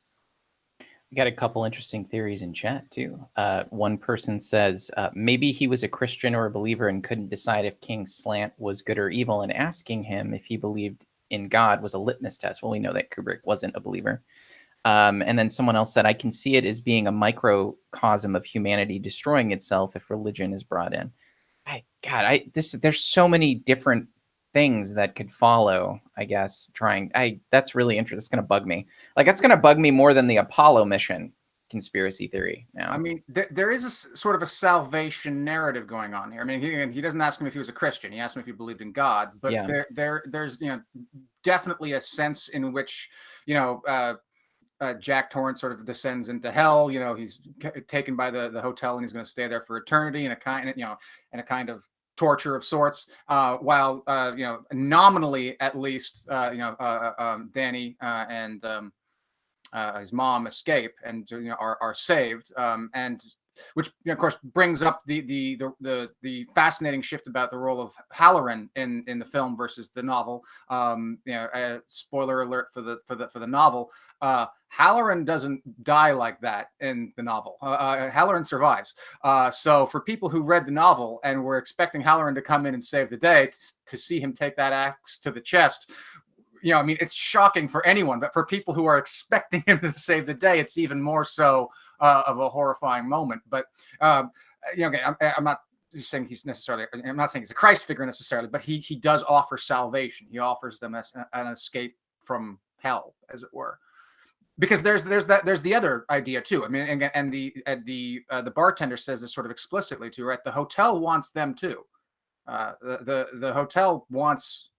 A: We got a couple interesting theories in chat too. One person says maybe he was a Christian or a believer and couldn't decide if King's slant was good or evil, and asking him if he believed in God was a litmus test. Well, we know that Kubrick wasn't a believer. And then someone else said, I can see it as being a microcosm of humanity destroying itself if religion is brought in. There's so many different things that could follow, I guess. That's really interesting. It's going to bug me. Like, it's going to bug me more than the Apollo mission conspiracy theory now.
B: I mean, there is a sort of a salvation narrative going on here. I mean, he doesn't ask him if he was a Christian. He asked him if he believed in God. But
A: Yeah.
B: there's definitely a sense in which Jack Torrance sort of descends into hell. He's taken by the hotel and he's going to stay there for eternity in a kind of torture of sorts. While nominally at least, Danny and his mom escape and are saved, and which of course brings up the fascinating shift about the role of Halloran in the film versus the novel. Spoiler alert for the novel. Halloran doesn't die like that in the novel. Halloran survives. So for people who read the novel and were expecting Halloran to come in and save the day, to see him take that axe to the chest, it's shocking for anyone, but for people who are expecting him to save the day, it's even more so of a horrifying moment. But again, I'm not saying I'm not saying he's a Christ figure necessarily, but he does offer salvation. He offers them an escape from hell, as it were. Because there's the other idea too. I mean, and the bartender says this sort of explicitly too, right? The hotel wants them too. The hotel wants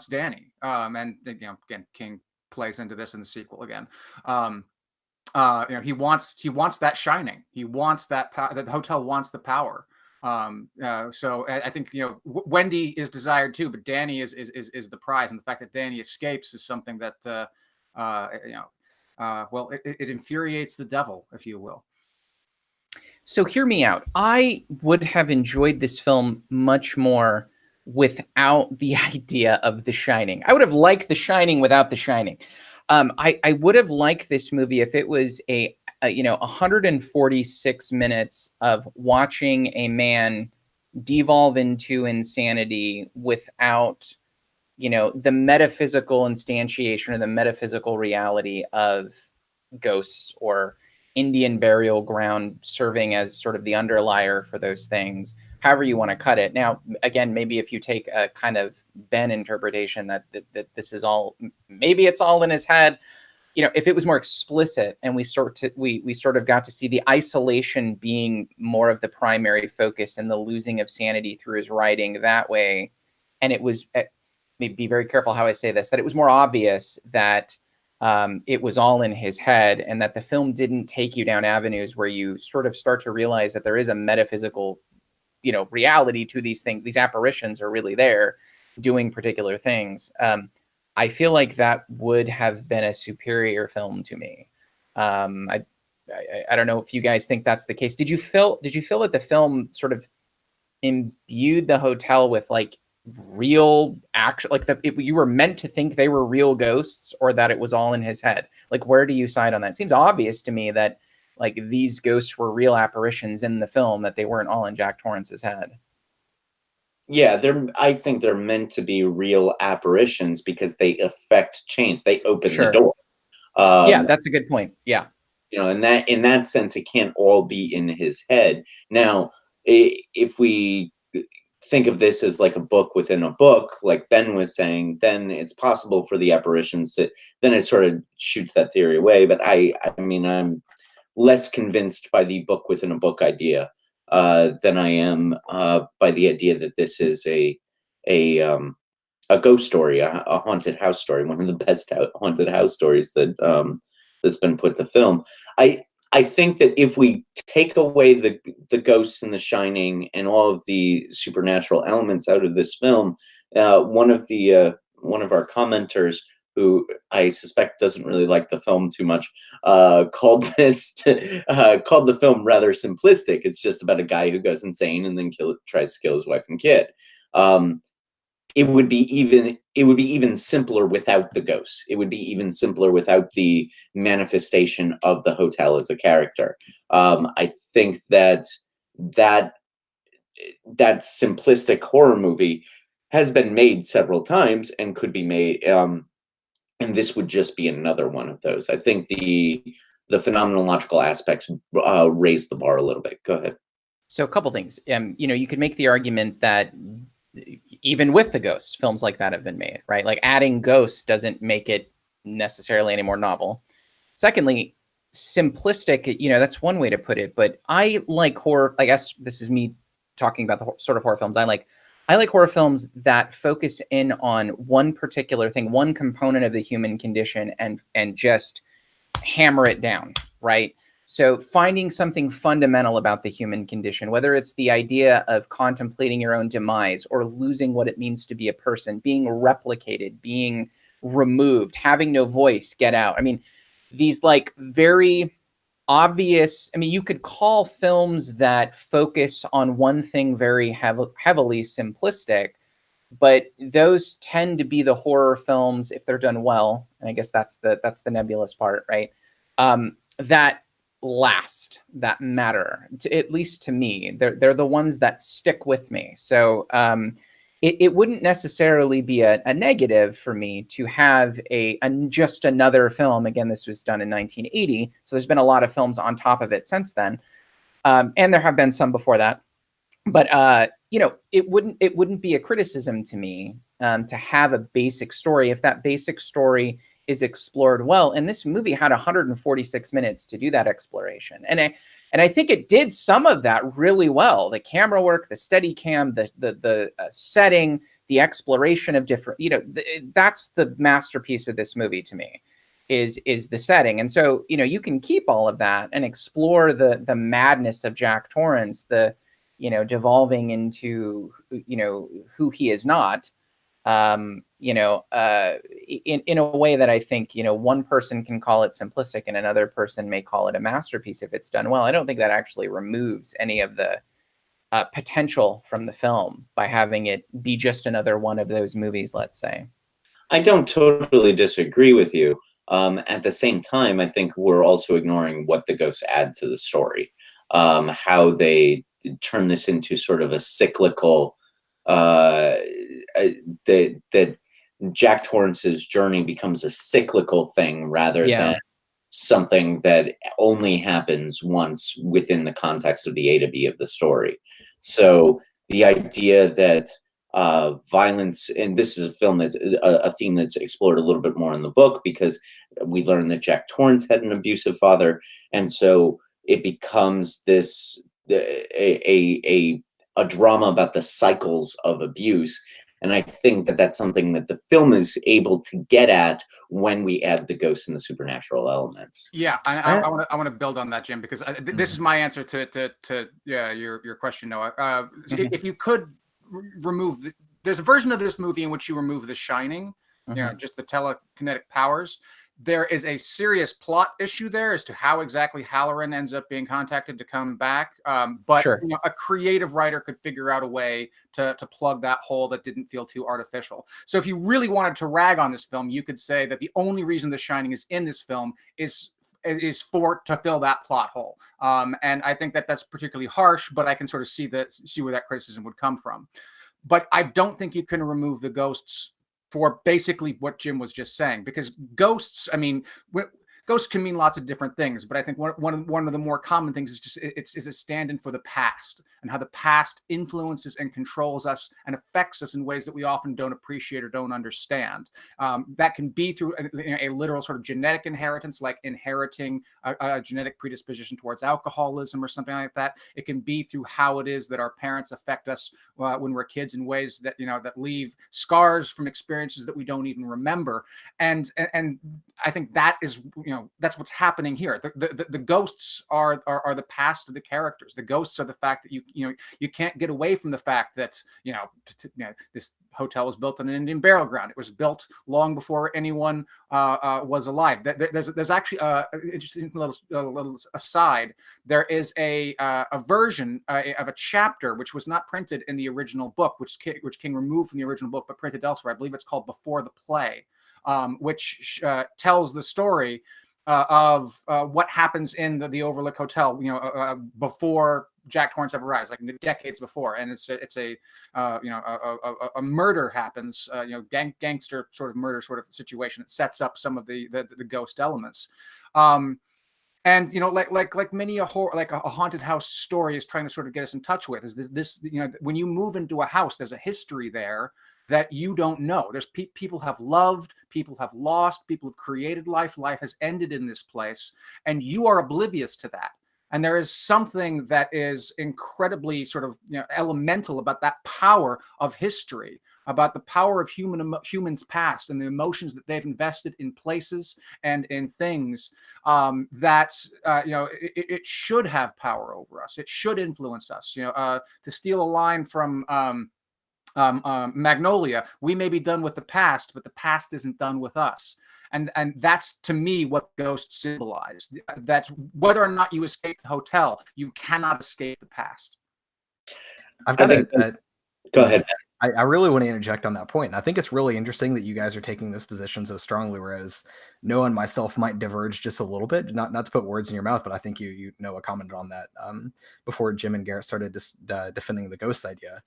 B: Danny, and again, King plays into this in the sequel again. He wants that shining. He wants that that the hotel wants the power. So I think Wendy is desired too, but Danny is the prize, and the fact that Danny escapes is something that it infuriates the devil, if you will.
A: So hear me out. I would have enjoyed this film much more without the idea of The Shining. I would have liked The Shining without The Shining. I would have liked this movie if it was a 146 minutes of watching a man devolve into insanity without the metaphysical instantiation or the metaphysical reality of ghosts or Indian burial ground serving as sort of the underlier for those things, however you want to cut it. Now, again, maybe if you take a kind of Ben interpretation that this is all, maybe it's all in his head, if it was more explicit and we sort of got to see the isolation being more of the primary focus and the losing of sanity through his writing that way. And it was, be very careful how I say this, that it was more obvious that it was all in his head, and that the film didn't take you down avenues where you sort of start to realize that there is a metaphysical, reality to these things. These apparitions are really there doing particular things. I feel like that would have been a superior film to me. I don't know if you guys think that's the case. Did you feel that the film sort of imbued the hotel with like real action, like you were meant to think they were real ghosts, or that it was all in his head? Like, where do you side on that? It seems obvious to me that like these ghosts were real apparitions in the film, that they weren't all in Jack Torrance's head.
C: Yeah, I think they're meant to be real apparitions because they affect change. They open the door.
A: Yeah, that's a good point. Yeah.
C: In that sense, it can't all be in his head. Now, if we think of this as like a book within a book, like Ben was saying, then it's possible for the apparitions to, then it sort of shoots that theory away. But I mean, I'm less convinced by the book within a book idea than I am by the idea that this is a ghost story, a haunted house story, one of the best haunted house stories that that's been put to film. I think that if we take away the ghosts in The Shining and all of the supernatural elements out of this film, one of our commenters, who I suspect doesn't really like the film too much, called the film rather simplistic. It's just about a guy who goes insane and then tries to kill his wife and kid. It would be even simpler without the ghosts. It would be even simpler without the manifestation of the hotel as a character. I think that simplistic horror movie has been made several times and could be made, and this would just be another one of those. I think the phenomenological aspects raise the bar a little bit. Go ahead.
A: So a couple things. You could make the argument that even with the ghosts, films like that have been made, right? Like adding ghosts doesn't make it necessarily any more novel. Secondly, simplistic, that's one way to put it, but I like horror. I guess this is me talking about the sort of horror films I like. I like horror films that focus in on one particular thing, one component of the human condition, and just hammer it down, right? So finding something fundamental about the human condition, whether it's the idea of contemplating your own demise or losing what it means to be a person, being replicated, being removed, having no voice, get out. I mean, these like very obvious, you could call films that focus on one thing very heavily simplistic, but those tend to be the horror films, if they're done well, and I guess that's the nebulous part, right? That last, that matter, at least to me. They're the ones that stick with me. So it wouldn't necessarily be a negative for me to have just another film. Again, this was done in 1980, so there's been a lot of films on top of it since then, and there have been some before that. But it wouldn't be a criticism to me to have a basic story if that basic story is explored well. And this movie had 146 minutes to do that exploration, and I think it did some of that really well. The camera work, the steady cam, the setting, the exploration of different, that's the masterpiece of this movie to me, is the setting. And so, you can keep all of that and explore the madness of Jack Torrance, the, devolving into, who he is not, in a way that I think, one person can call it simplistic and another person may call it a masterpiece if it's done well. I don't think that actually removes any of the potential from the film by having it be just another one of those movies, let's say.
C: I don't totally disagree with you. At the same time, I think we're also ignoring what the ghosts add to the story, how they turn this into sort of a cyclical, that Jack Torrance's journey becomes a cyclical thing rather than something that only happens once within the context of the A to B of the story. So the idea that violence, and this is a film that's a theme that's explored a little bit more in the book, because we learn that Jack Torrance had an abusive father, and so it becomes this a drama about the cycles of abuse. And I think that that's something that the film is able to get at when we add the ghosts and the supernatural elements.
B: Yeah, I want to build on that, Jim, because this is my answer to your question, Noah. If you could remove, there's a version of this movie in which you remove The Shining, just the telekinetic powers. There is a serious plot issue there as to how exactly Halloran ends up being contacted to come back. But
A: Sure.
B: A creative writer could figure out a way to plug that hole that didn't feel too artificial. So if you really wanted to rag on this film, you could say that the only reason The Shining is in this film is to fill that plot hole. And I think that that's particularly harsh, but I can sort of see where that criticism would come from. But I don't think you can remove the ghosts for basically what Jim was just saying, because ghosts, ghosts can mean lots of different things, but I think one of the more common things is just it's a stand-in for the past, and how the past influences and controls us and affects us in ways that we often don't appreciate or don't understand. That can be through a literal sort of genetic inheritance, like inheriting a genetic predisposition towards alcoholism or something like that. It can be through how it is that our parents affect us when we're kids in ways that that leave scars from experiences that we don't even remember. And I think that is that's what's happening here. The ghosts are the past of the characters. The ghosts are the fact that you can't get away from the fact that this hotel was built on an Indian burial ground. It was built long before anyone was alive. There's actually an interesting little aside. There is a version of a chapter which was not printed in the original book, which King removed from the original book but printed elsewhere. I believe it's called Before the Play, which tells the story of what happens in the Overlook Hotel, before Jack Torrance ever arrives, like decades before, and it's a murder happens, gangster sort of murder sort of situation that sets up some of the ghost elements. And like many a horror, like a haunted house story is trying to sort of get us in touch with, is this when you move into a house, there's a history there that you don't know. There's people have loved, people have lost, people have created life has ended in this place, and you are oblivious to that. And there is something that is incredibly sort of elemental about that power of history, about the power of humans past and the emotions that they've invested in places and in things, that it should have power over us. It should influence us. To steal a line from Magnolia, we may be done with the past, but the past isn't done with us. And that's, to me, what ghosts symbolize. That's whether or not you escape the hotel, you cannot escape the past.
D: I've got
C: Go ahead.
D: I really want to interject on that point. And I think it's really interesting that you guys are taking this position so strongly, whereas Noah and myself might diverge just a little bit. Not to put words in your mouth, but I think Noah commented on that before Jim and Garrett started defending the ghost idea.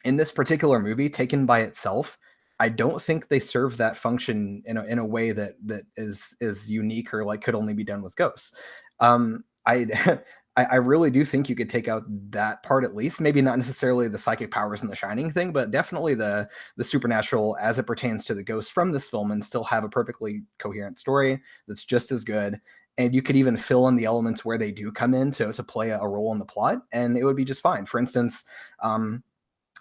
D: In this particular movie, taken by itself, I don't think they serve that function in a way that is unique or like could only be done with ghosts. I really do think you could take out that part, at least, maybe not necessarily the psychic powers and the Shining thing, but definitely the supernatural as it pertains to the ghosts from this film, and still have a perfectly coherent story that's just as good. And you could even fill in the elements where they do come in to play a role in the plot, and it would be just fine. For instance,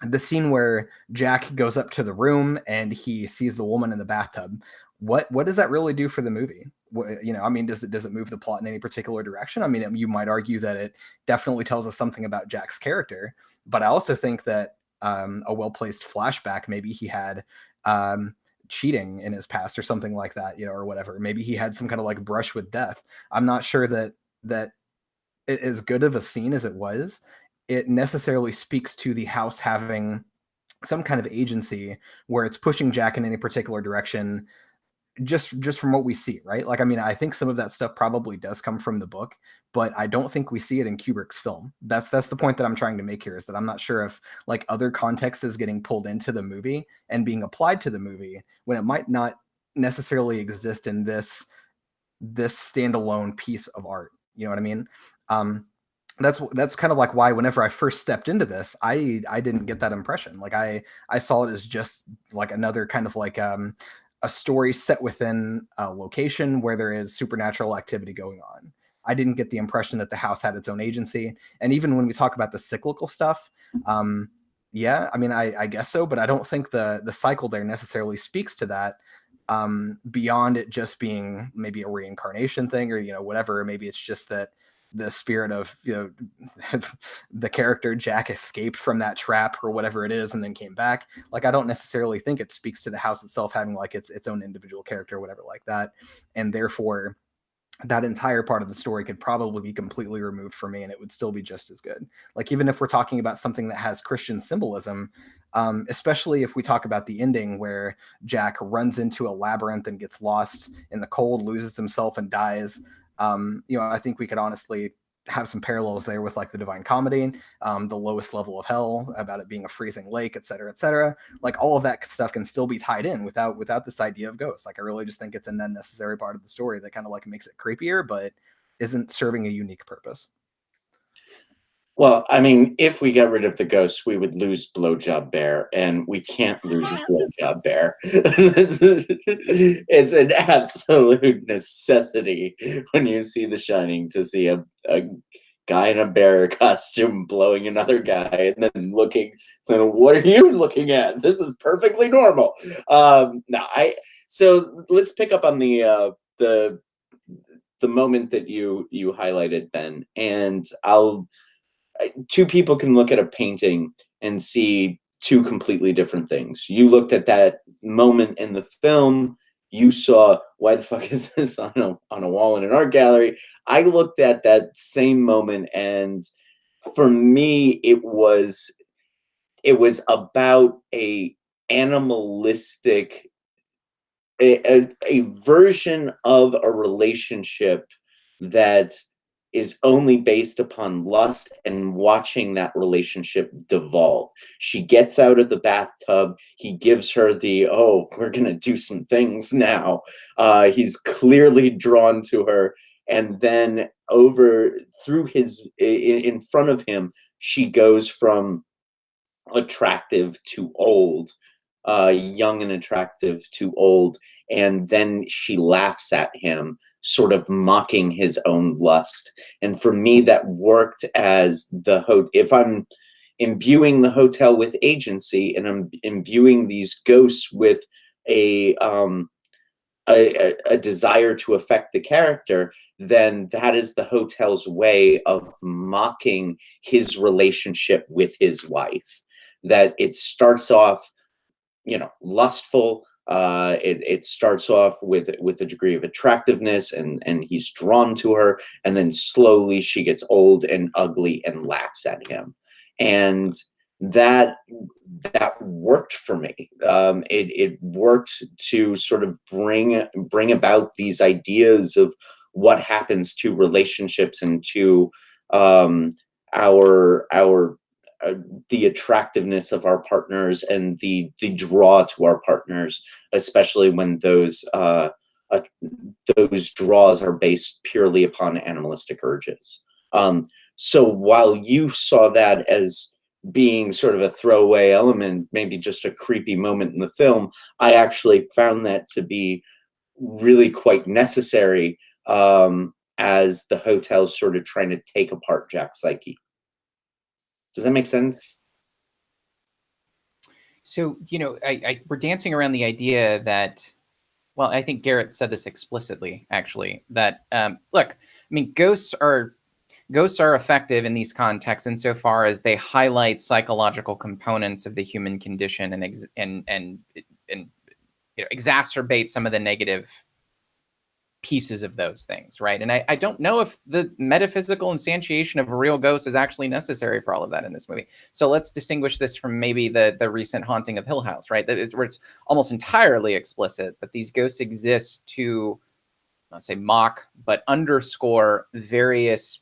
D: the scene where Jack goes up to the room and he sees the woman in the bathtub. What does that really do for the movie? Does it move the plot in any particular direction? I mean, you might argue that it definitely tells us something about Jack's character, but I also think that a well-placed flashback, maybe he had cheating in his past or something like that, or whatever. Maybe he had some kind of like brush with death. I'm not sure that as good of a scene as it was, it necessarily speaks to the house having some kind of agency where it's pushing Jack in any particular direction, just from what we see, right? Like, I mean, I think some of that stuff probably does come from the book, but I don't think we see it in Kubrick's film. That's the point that I'm trying to make here, is that I'm not sure if like other context is getting pulled into the movie and being applied to the movie when it might not necessarily exist in this standalone piece of art. You know what I mean? That's kind of like why whenever I first stepped into this, I didn't get that impression. Like I saw it as just like another kind of like a story set within a location where there is supernatural activity going on. I didn't get the impression that the house had its own agency. And even when we talk about the cyclical stuff, yeah, I mean, I guess so, but I don't think the cycle there necessarily speaks to that, beyond it just being maybe a reincarnation thing or, whatever. Maybe it's just that the spirit of the character Jack escaped from that trap or whatever it is and then came back. Like, I don't necessarily think it speaks to the house itself having like its own individual character or whatever like that, and therefore that entire part of the story could probably be completely removed for me and it would still be just as good. Like, even if we're talking about something that has Christian symbolism, especially if we talk about the ending where Jack runs into a labyrinth and gets lost in the cold, loses himself and dies. I think we could honestly have some parallels there with like the Divine Comedy, the lowest level of hell, about it being a freezing lake, et cetera, et cetera. Like, all of that stuff can still be tied in without this idea of ghosts. Like, I really just think it's an unnecessary part of the story that kind of like makes it creepier, but isn't serving a unique purpose.
C: Well, I mean, if we got rid of the ghosts, we would lose Blowjob Bear, and we can't lose Blowjob Bear. It's an absolute necessity when you see The Shining to see a guy in a bear costume blowing another guy and then looking, saying, "What are you looking at? This is perfectly normal." So let's pick up on the the moment that you highlighted, Ben, and two people can look at a painting and see two completely different things. You looked at that moment in the film, you saw, why the fuck is this on a wall in an art gallery? I looked at that same moment, and for me it was about a animalistic, a version of a relationship that is only based upon lust and watching that relationship devolve. She gets out of the bathtub. He gives her the, oh, we're going to do some things now. He's clearly drawn to her. And then through in front of him, she goes from attractive to old, young and attractive to old, and then she laughs at him, sort of mocking his own lust. And for me, that worked as if I'm imbuing the hotel with agency, and I'm imbuing these ghosts with a desire to affect the character, then that is the hotel's way of mocking his relationship with his wife. That it starts off, lustful. It starts off with a degree of attractiveness, and he's drawn to her, and then slowly she gets old and ugly and laughs at him, and that worked for me. It worked to sort of bring about these ideas of what happens to relationships and to our the attractiveness of our partners and the draw to our partners, especially when those draws are based purely upon animalistic urges. So while you saw that as being sort of a throwaway element, maybe just a creepy moment in the film, I actually found that to be really quite necessary, as the hotel's sort of trying to take apart Jack's psyche. Does that make sense?
A: So, we're dancing around the idea that, well, I think Garrett said this explicitly, actually, that, look, I mean, ghosts are effective in these contexts insofar as they highlight psychological components of the human condition and exacerbate some of the negative pieces of those things, right? And I don't know if the metaphysical instantiation of a real ghost is actually necessary for all of that in this movie. So let's distinguish this from maybe the recent Haunting of Hill House, right? Where it's almost entirely explicit that these ghosts exist to, not say mock, but underscore various,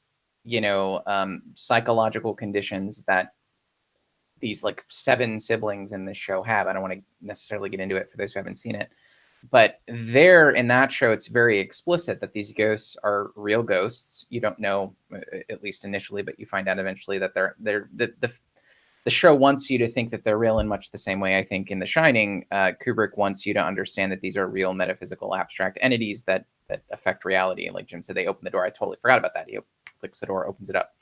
A: psychological conditions that these like 7 siblings in this show have. I don't want to necessarily get into it for those who haven't seen it. But there in that show, it's very explicit that these ghosts are real ghosts. You don't know, at least initially, but you find out eventually that the show wants you to think that they're real in much the same way I think in The Shining, Kubrick wants you to understand that these are real metaphysical abstract entities that affect reality. And like Jim said, they open the door. I totally forgot about that. He clicks the door, opens it up.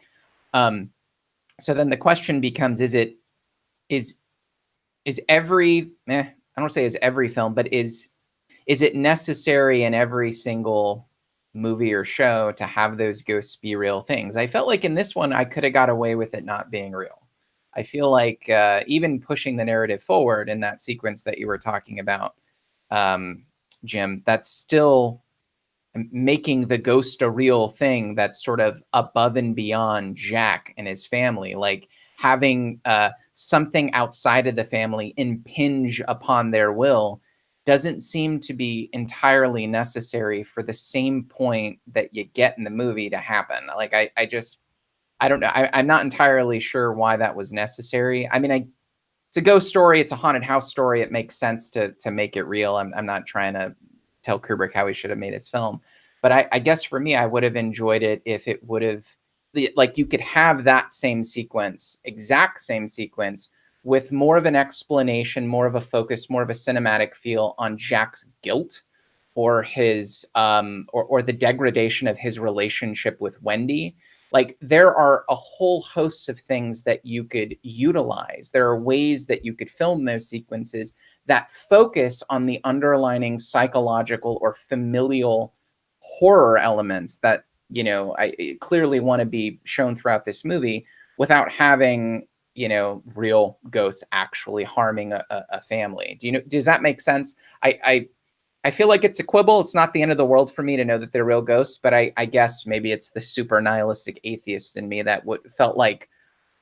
A: So then the question becomes: is every I don't want to say is every film, but is it necessary in every single movie or show to have those ghosts be real things? I felt like in this one, I could have got away with it not being real. I feel like even pushing the narrative forward in that sequence that you were talking about, Jim, that's still making the ghost a real thing that's sort of above and beyond Jack and his family, like having something outside of the family impinge upon their will doesn't seem to be entirely necessary for the same point that you get in the movie to happen. Like, I don't know. I'm not entirely sure why that was necessary. I mean, it's a ghost story. It's a haunted house story. It makes sense to make it real. I'm not trying to tell Kubrick how he should have made his film. But I guess for me, I would have enjoyed it if it would have, like, you could have that same sequence, exact same sequence, with more of an explanation, more of a focus, more of a cinematic feel on Jack's guilt or his or the degradation of his relationship with Wendy. Like, there are a whole host of things that you could utilize. There are ways that you could film those sequences that focus on the underlining psychological or familial horror elements that, you know, I clearly want to be shown throughout this movie without having, you know, real ghosts actually harming a family. Does that make sense? I feel like it's a quibble. It's not the end of the world for me to know that they're real ghosts, but I guess maybe it's the super nihilistic atheist in me that felt like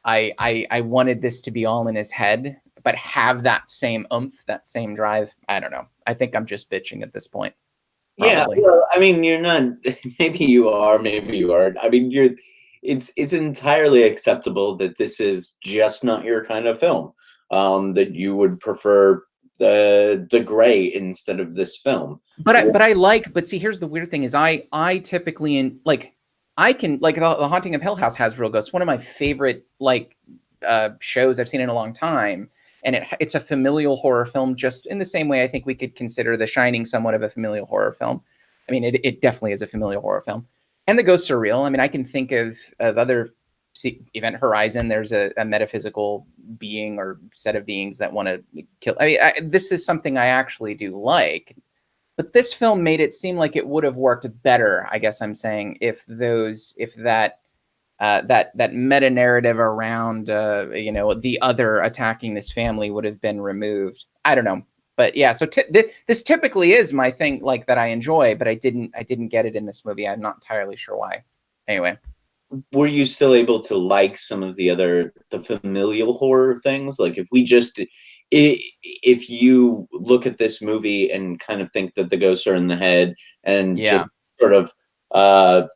A: I wanted this to be all in his head, but have that same oomph, that same drive. I don't know. I think I'm just bitching at this point. Probably.
C: Yeah, well, I mean, you're not. Maybe you are. Maybe you aren't. I mean, you're. It's entirely acceptable that this is just not your kind of film. That you would prefer the Gray instead of this film.
A: But see, here's the weird thing: is I typically I can like the Haunting of Hill House has real ghosts. One of my favorite shows I've seen in a long time. And it's a familial horror film, just in the same way I think we could consider The Shining somewhat of a familial horror film. I mean, it definitely is a familial horror film. And the ghosts are real. I mean, I can think of other Event Horizon. There's a metaphysical being or set of beings that want to kill. I mean, this is something I actually do like. But this film made it seem like it would have worked better, I guess I'm saying, if that meta narrative around you know, the other attacking this family would have been removed. I don't know, but yeah. So this typically is my thing, like that I enjoy, but I didn't get it in this movie. I'm not entirely sure why. Anyway,
C: were you still able to like some of the familial horror things? Like if you look at this movie and kind of think that the ghosts are in the head and just sort of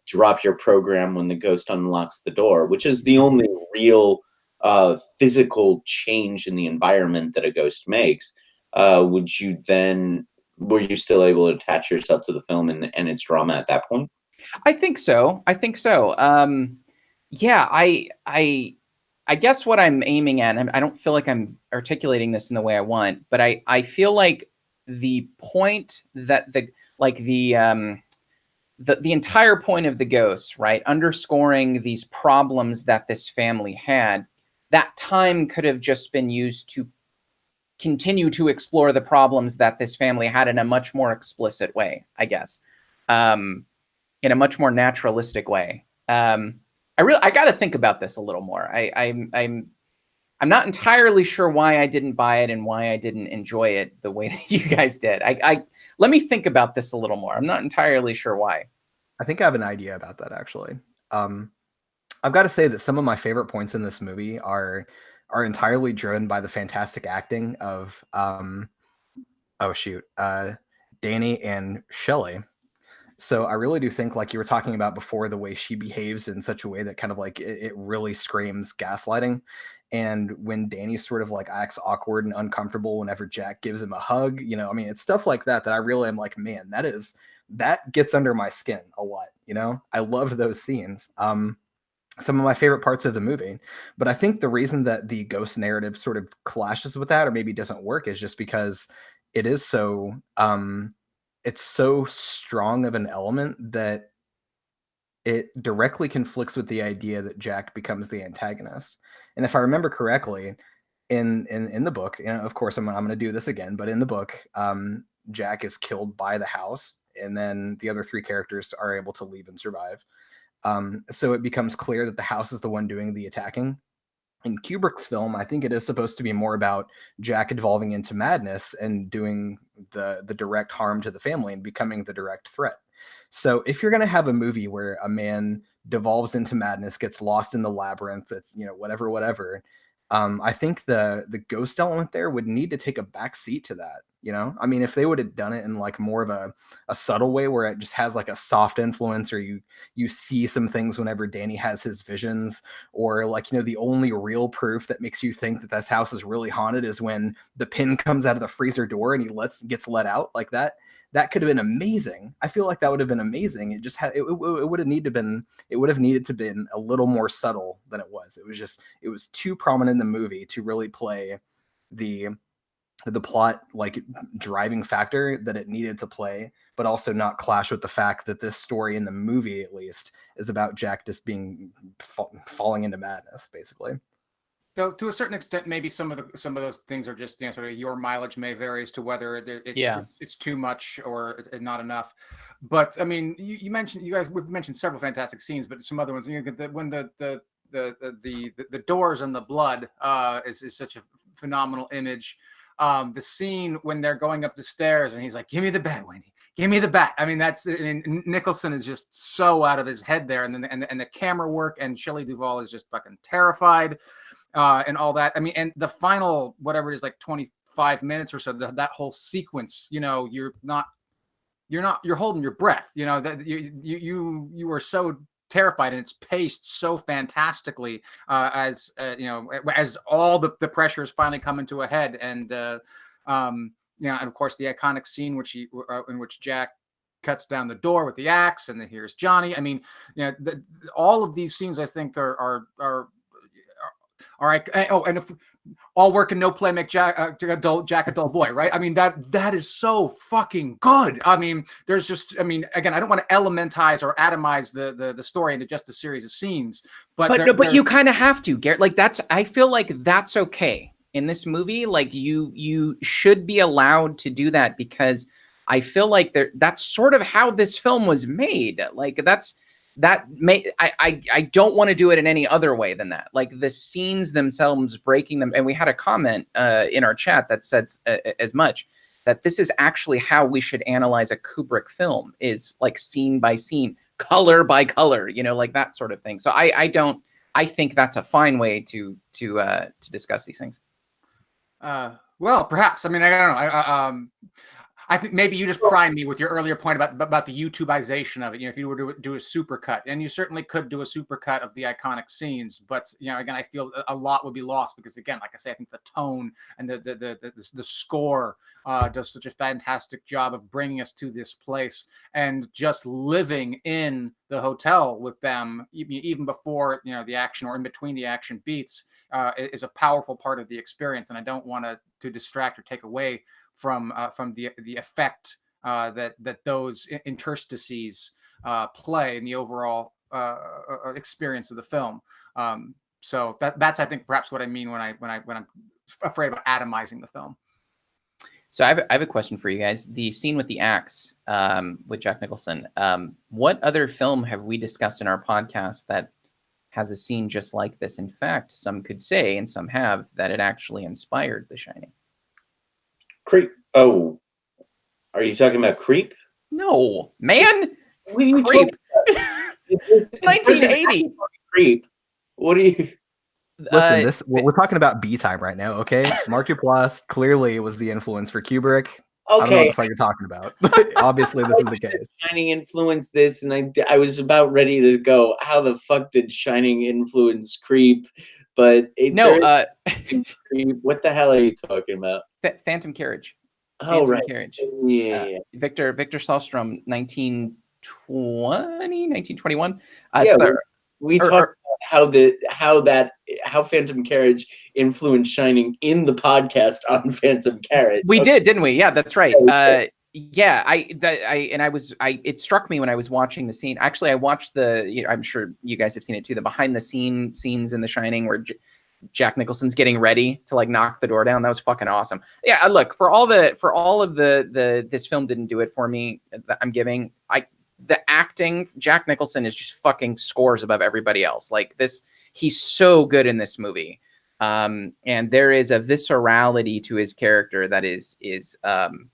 C: drop your program when the ghost unlocks the door, which is the only real physical change in the environment that a ghost makes, were you still able to attach yourself to the film and its drama at that point?
A: I think so. Yeah, I guess what I'm aiming at, and I don't feel like I'm articulating this in the way I want, but I feel like the point that the entire point of the ghosts, right, underscoring these problems that this family had, that time could have just been used to continue to explore the problems that this family had in a much more explicit way, I guess, in a much more naturalistic way. I got to think about this a little more. I'm not entirely sure why I didn't buy it and why I didn't enjoy it the way that you guys did. Let me think about this a little more. I'm not entirely sure why.
D: I think I have an idea about that, actually. I've got to say that some of my favorite points in this movie are entirely driven by the fantastic acting of Danny and Shelley. So I really do think, like you were talking about before, the way she behaves in such a way that kind of like it really screams gaslighting. And when Danny sort of like acts awkward and uncomfortable whenever Jack gives him a hug, you know, I mean, it's stuff like that I really am like, man, that gets under my skin a lot. You know, I loved those scenes. Some of my favorite parts of the movie. But I think the reason that the ghost narrative sort of clashes with that, or maybe doesn't work, is just because it is so it's so strong of an element that it directly conflicts with the idea that Jack becomes the antagonist. And if I remember correctly, in the book, and of course I'm going to do this again, but in the book, Jack is killed by the house, and then the other three characters are able to leave and survive. So it becomes clear that the house is the one doing the attacking. In Kubrick's film, I think it is supposed to be more about Jack evolving into madness and doing the direct harm to the family and becoming the direct threat. So if you're going to have a movie where a man devolves into madness, gets lost in the labyrinth, that's, you know, whatever, I think the ghost element there would need to take a back seat to that. You know, I mean, if they would have done it in like more of a subtle way where it just has like a soft influence, or you see some things whenever Danny has his visions, or like, you know, the only real proof that makes you think that this house is really haunted is when the pin comes out of the freezer door and he gets let out like that. That could have been amazing. I feel like that would have been amazing. It just it would have needed to been a little more subtle than it was. It was too prominent in the movie to really play the plot like driving factor that it needed to play, but also not clash with the fact that this story in the movie, at least, is about Jack just being falling into madness, basically.
B: So to a certain extent, maybe some of those things are just, sort of your mileage may vary as to whether it's too much or not enough. But I mean, you mentioned, we've mentioned several fantastic scenes, but some other ones. When the doors and the blood is such a phenomenal image. The scene when they're going up the stairs and he's like, "Give me the bat, Wendy. Give me the bat." I mean, Nicholson is just so out of his head there, and then and the camera work, and Shelley Duvall is just fucking terrified. And all that. I mean, and the final, whatever it is, like 25 minutes or so, that whole sequence, you're holding your breath, that you are so terrified, and it's paced so fantastically as all the pressure is finally coming to a head. And, and of course the iconic scene in which Jack cuts down the door with the axe, and then here's Johnny. I mean, all of these scenes I think are all right. Oh, and if all work and no play make Jack a dull boy, right? I mean, that is so fucking good. I mean, there's just, again, I don't want to elementize or atomize the story into just a series of scenes, but
A: you kind of have to, Garrett. Like I feel like that's okay in this movie. Like you should be allowed to do that, because I feel like that's sort of how this film was made. Like I don't want to do it in any other way than that. Like the scenes themselves, breaking them. And we had a comment in our chat that said as much, that this is actually how we should analyze a Kubrick film, is like scene by scene, color by color, like that sort of thing. So I think that's a fine way to discuss these things.
B: Well, perhaps. I mean, I don't know. I think maybe you just primed me with your earlier point about the YouTubeization of it. If you were to do a supercut, and you certainly could do a supercut of the iconic scenes, but again, I feel a lot would be lost, because again, like I say, I think the tone and the score does such a fantastic job of bringing us to this place, and just living in the hotel with them, even before the action or in between the action beats, is a powerful part of the experience. And I don't want to distract or take away from the effect that those interstices play in the overall experience of the film. So that's I think perhaps what I mean when I'm afraid about atomizing the film.
A: So I have a question for you guys. The scene with the axe with Jack Nicholson. What other film have we discussed in our podcast that has a scene just like this? In fact, some could say, and some have, that it actually inspired The Shining.
C: Creep. Oh, are you talking about Creep?
A: No, man.
C: Creep.
A: It's 1980.
C: Creep. What do you?
D: Listen, we're talking about B time right now, okay? Mark Duplass clearly was the influence for Kubrick. Okay. I don't know what the fuck you're talking about. Obviously, this is the case.
C: Shining influenced this, and I was about ready to go, how the fuck did Shining influence Creep? But Creep. What the hell are you talking about?
A: Phantom Carriage.
C: Oh, right.
A: Carriage.
C: Yeah.
A: Victor Sahlstrom, 1921.
C: We talked about how Phantom Carriage influenced Shining in the podcast on Phantom Carriage.
A: We did, didn't we? Yeah, that's right. It struck me when I was watching the scene. Actually, I watched I'm sure you guys have seen it too, the behind the scenes in The Shining where Jack Nicholson's getting ready to like knock the door down. That was fucking awesome. Yeah, look, for all of this film didn't do it for me. I'm giving the acting, Jack Nicholson is just fucking scores above everybody else. Like this, he's so good in this movie. And there is a viscerality to his character that is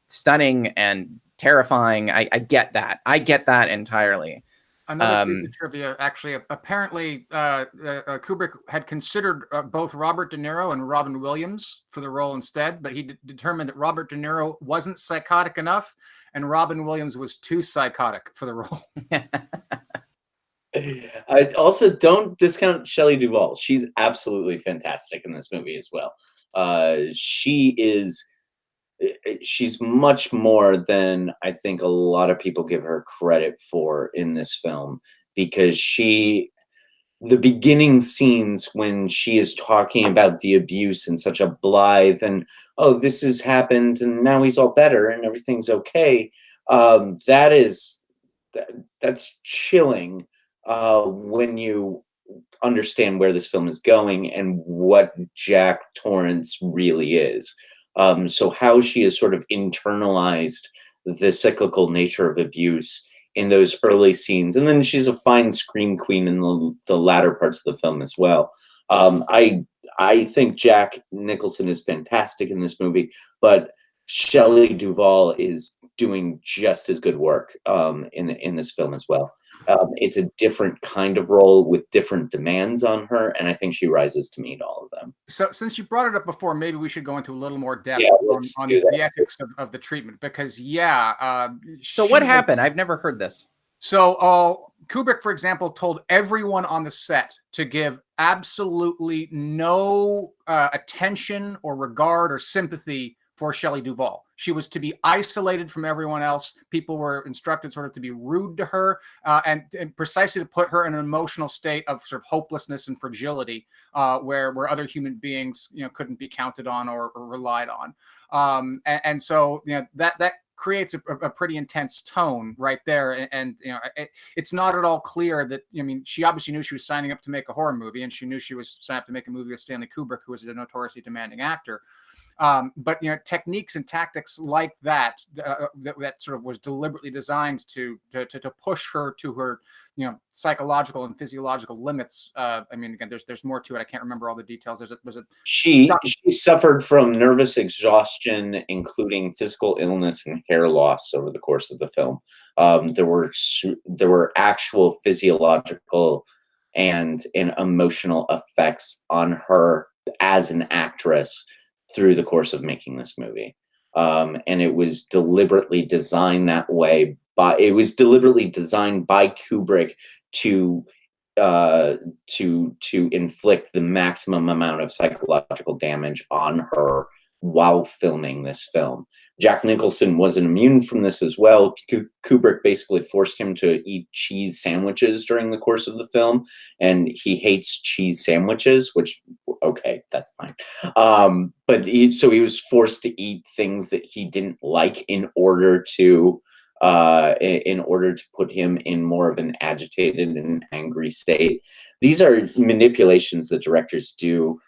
A: stunning and terrifying. I get that. I get that entirely.
B: Another piece of trivia, actually, apparently Kubrick had considered both Robert De Niro and Robin Williams for the role instead, but he determined that Robert De Niro wasn't psychotic enough, and Robin Williams was too psychotic for the role.
C: I also don't discount Shelley Duvall. She's absolutely fantastic in this movie as well. She's much more than I think a lot of people give her credit for in this film, because the beginning scenes when she is talking about the abuse in such a blithe and, oh, this has happened and now he's all better and everything's okay. That's chilling when you understand where this film is going and what Jack Torrance really is. So how she has sort of internalized the cyclical nature of abuse in those early scenes, and then she's a fine scream queen in the latter parts of the film as well. I think Jack Nicholson is fantastic in this movie, but Shelley Duvall is doing just as good work in this film as well. It's a different kind of role with different demands on her, and I think she rises to meet all of them.
B: So since you brought it up before, maybe we should go into a little more depth on the ethics of the treatment, because
A: so what happened? I've never heard this.
B: So Kubrick, for example, told everyone on the set to give absolutely no attention or regard or sympathy for Shelley Duvall. She was to be isolated from everyone else. People were instructed sort of to be rude to her and precisely to put her in an emotional state of sort of hopelessness and fragility where other human beings, couldn't be counted on or relied on. And so, that creates a pretty intense tone right there. And it's not at all clear that, she obviously knew she was signing up to make a horror movie, and she knew she was signing up to make a movie with Stanley Kubrick, who was a notoriously demanding actor. But techniques and tactics like that sort of was deliberately designed to push her to her psychological and physiological limits. Again, there's more to it. I can't remember all the details.
C: She suffered from nervous exhaustion, including physical illness and hair loss over the course of the film. There were actual physiological and emotional effects on her as an actress through the course of making this movie. And it was deliberately designed that way. It was deliberately designed by Kubrick to inflict the maximum amount of psychological damage on her while filming this film. Jack Nicholson wasn't immune from this as well. Kubrick basically forced him to eat cheese sandwiches during the course of the film, and he hates cheese sandwiches, which, okay, that's fine. But so he was forced to eat things that he didn't like in order to put him in more of an agitated and angry state. These are manipulations that directors do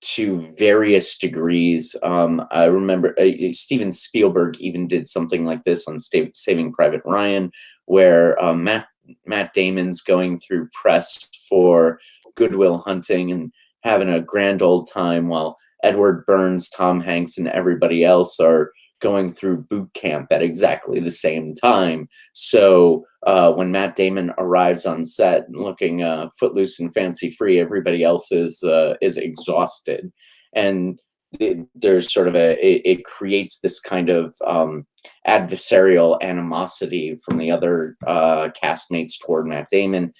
C: to various degrees. I remember Steven Spielberg even did something like this on Saving Private Ryan, where Matt Damon's going through press for Good Will Hunting and having a grand old time, while Edward Burns, Tom Hanks, and everybody else are going through boot camp at exactly the same time. So when Matt Damon arrives on set looking footloose and fancy free, everybody else is exhausted, and there's sort of it creates this kind of adversarial animosity from the other castmates toward Matt Damon.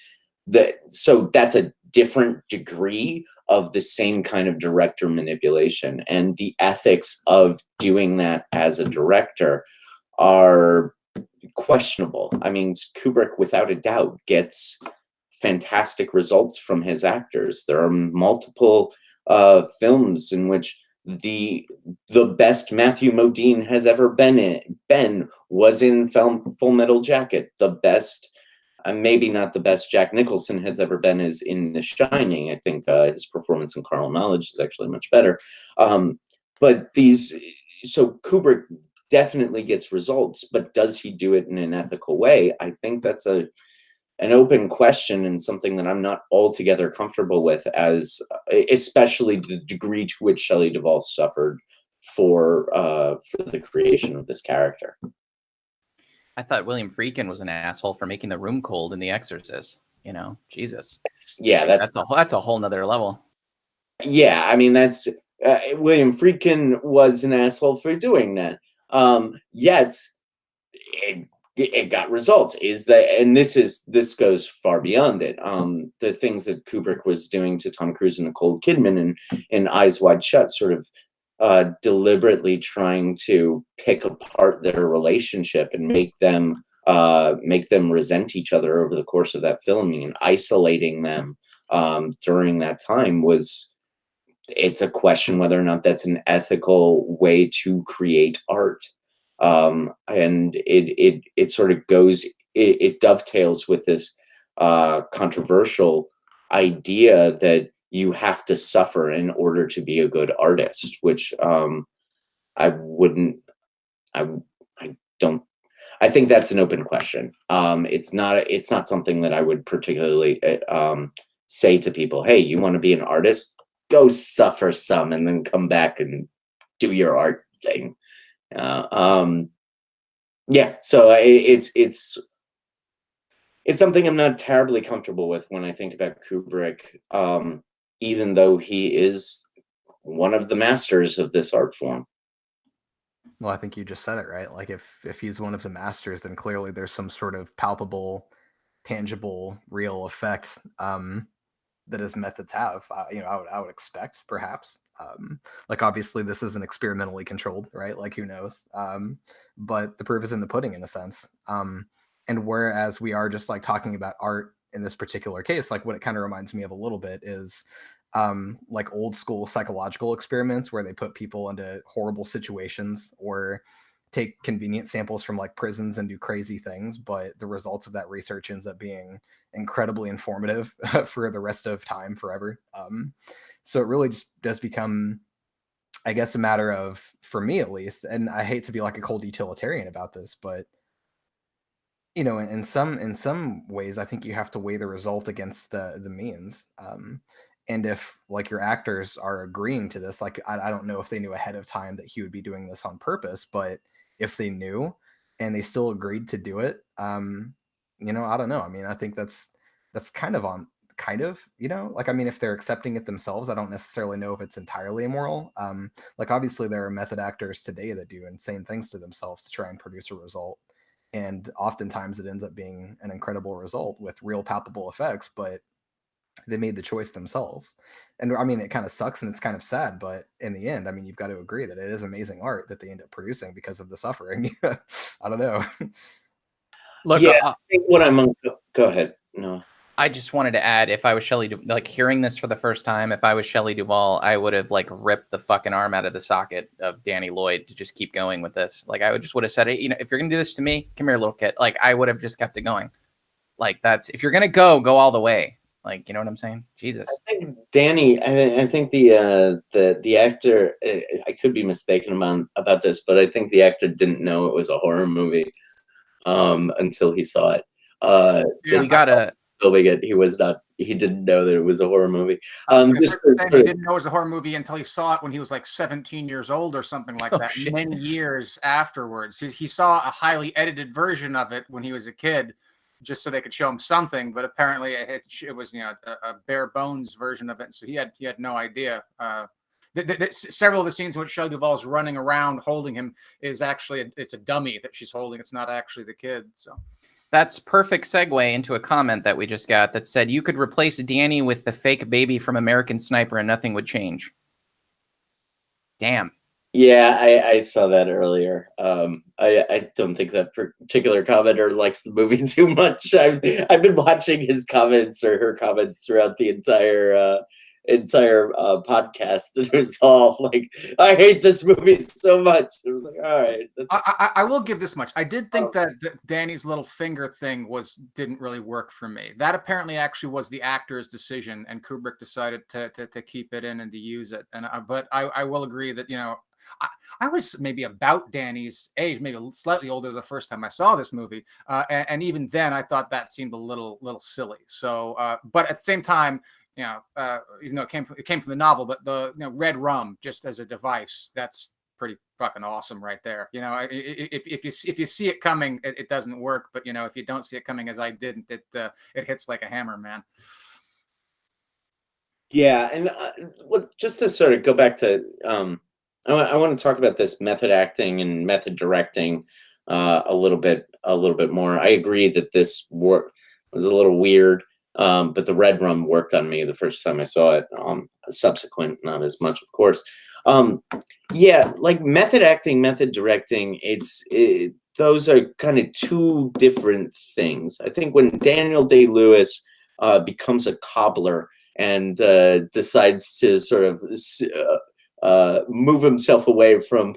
C: So that's a different degree of the same kind of director manipulation, and the ethics of doing that as a director are questionable. I mean, Kubrick, without a doubt, gets fantastic results from his actors. There are multiple films in which the best Matthew Modine has ever been was in Full Metal Jacket. The best, maybe not the best, Jack Nicholson has ever been is in The Shining. I think his performance in Carnal Knowledge is actually much better. So Kubrick definitely gets results, but does he do it in an ethical way? I think that's an open question, and something that I'm not altogether comfortable with, as especially the degree to which Shelley Duvall suffered for the creation of this character.
A: I thought William Friedkin was an asshole for making the room cold in The Exorcist. Jesus.
C: Yeah,
A: that's a whole nother level.
C: Yeah, I mean, that's William Friedkin was an asshole for doing that. Yet it got results. This goes far beyond it. The things that Kubrick was doing to Tom Cruise and Nicole Kidman in Eyes Wide Shut, sort of deliberately trying to pick apart their relationship and make them resent each other over the course of that filming, and isolating them during that time it's a question whether or not that's an ethical way to create art. And it sort of goes, it dovetails with this controversial idea that you have to suffer in order to be a good artist, which I wouldn't. I don't. I think that's an open question. It's not something that I would particularly say to people. Hey, you want to be an artist? Go suffer some, and then come back and do your art thing. Yeah. So it's something I'm not terribly comfortable with when I think about Kubrick. Even though he is one of the masters of this art form.
D: Well, I think you just said it, right? Like if he's one of the masters, then clearly there's some sort of palpable, tangible, real effect that his methods have. I would expect, perhaps. Like obviously this isn't experimentally controlled, right? Like who knows? But the proof is in the pudding, in a sense. And whereas we are just like talking about art in this particular case, like what it kind of reminds me of a little bit is like old school psychological experiments where they put people into horrible situations or take convenient samples from like prisons and do crazy things, but the results of that research ends up being incredibly informative for the rest of time, forever. So it really just does become, I guess, a matter of, for me at least, and I hate to be like a cold utilitarian about this, but you know, in some ways, I think you have to weigh the result against the means. And if like your actors are agreeing to this, like I don't know if they knew ahead of time that he would be doing this on purpose, but if they knew and they still agreed to do it, you know, I don't know. I mean, I think that's kind of you know, like I mean, if they're accepting it themselves, I don't necessarily know if it's entirely immoral. Like obviously there are method actors today that do insane things to themselves to try and produce a result. And oftentimes it ends up being an incredible result with real palpable effects, but they made the choice themselves. And I mean, it kind of sucks and it's kind of sad, but in the end, I mean, you've got to agree that it is amazing art that they end up producing because of the suffering. I don't know.
A: Look,
C: Yeah, I think what go ahead. No.
A: I just wanted to add, if I was Shelley, like hearing this for the first time, if I was Shelley Duvall, I would have like ripped the fucking arm out of the socket of Danny Lloyd to just keep going with this. Like I would have said, hey, you know, if you're gonna do this to me, come here, little kid. Like I would have just kept it going. Like that's, if you're gonna go all the way. Like, you know what I'm saying? Jesus.
C: I think Danny. I think the actor. I could be mistaken about this, but I think the actor didn't know it was a horror movie until he saw it.
A: Yeah. We gotta.
C: He didn't know that it was a horror movie.
B: He didn't know it was a horror movie until he saw it when he was like 17 years old or something like that.
A: Shit.
B: Many years afterwards, he saw a highly edited version of it when he was a kid, just so they could show him something. But apparently, it was, you know, a bare bones version of it. So he had no idea. Several of the scenes in which Shelley Duvall is running around holding him is actually it's a dummy that she's holding. It's not actually the kid. So.
A: That's perfect segue into a comment that we just got that said you could replace Danny with the fake baby from American Sniper and nothing would change. Damn.
C: Yeah, I saw that earlier. I don't think that particular commenter likes the movie too much. I've been watching his comments or her comments throughout the entire podcast, and it was all like, I hate this movie so much. It was like, all right.
B: I will give this much. I did think that Danny's little finger thing didn't really work for me. That apparently actually was the actor's decision, and Kubrick decided to keep it in and to use it. And but I will agree that, you know, I was maybe about Danny's age, maybe slightly older the first time I saw this movie, and even then I thought that seemed a little silly. So, but at the same time, you know, even though it came from the novel, but the, you know, red rum just as a device, that's pretty fucking awesome right there. You know, if you see it coming, it doesn't work. But you know, if you don't see it coming, as I didn't, it hits like a hammer, man.
C: Yeah, and just to sort of go back to, I want to talk about this method acting and method directing a little bit more. I agree that this work was a little weird. But the red rum worked on me the first time I saw it. Subsequent, not as much, of course. Yeah, like method acting, method directing, those are kind of two different things. I think when Daniel Day-Lewis becomes a cobbler and decides to sort of move himself away from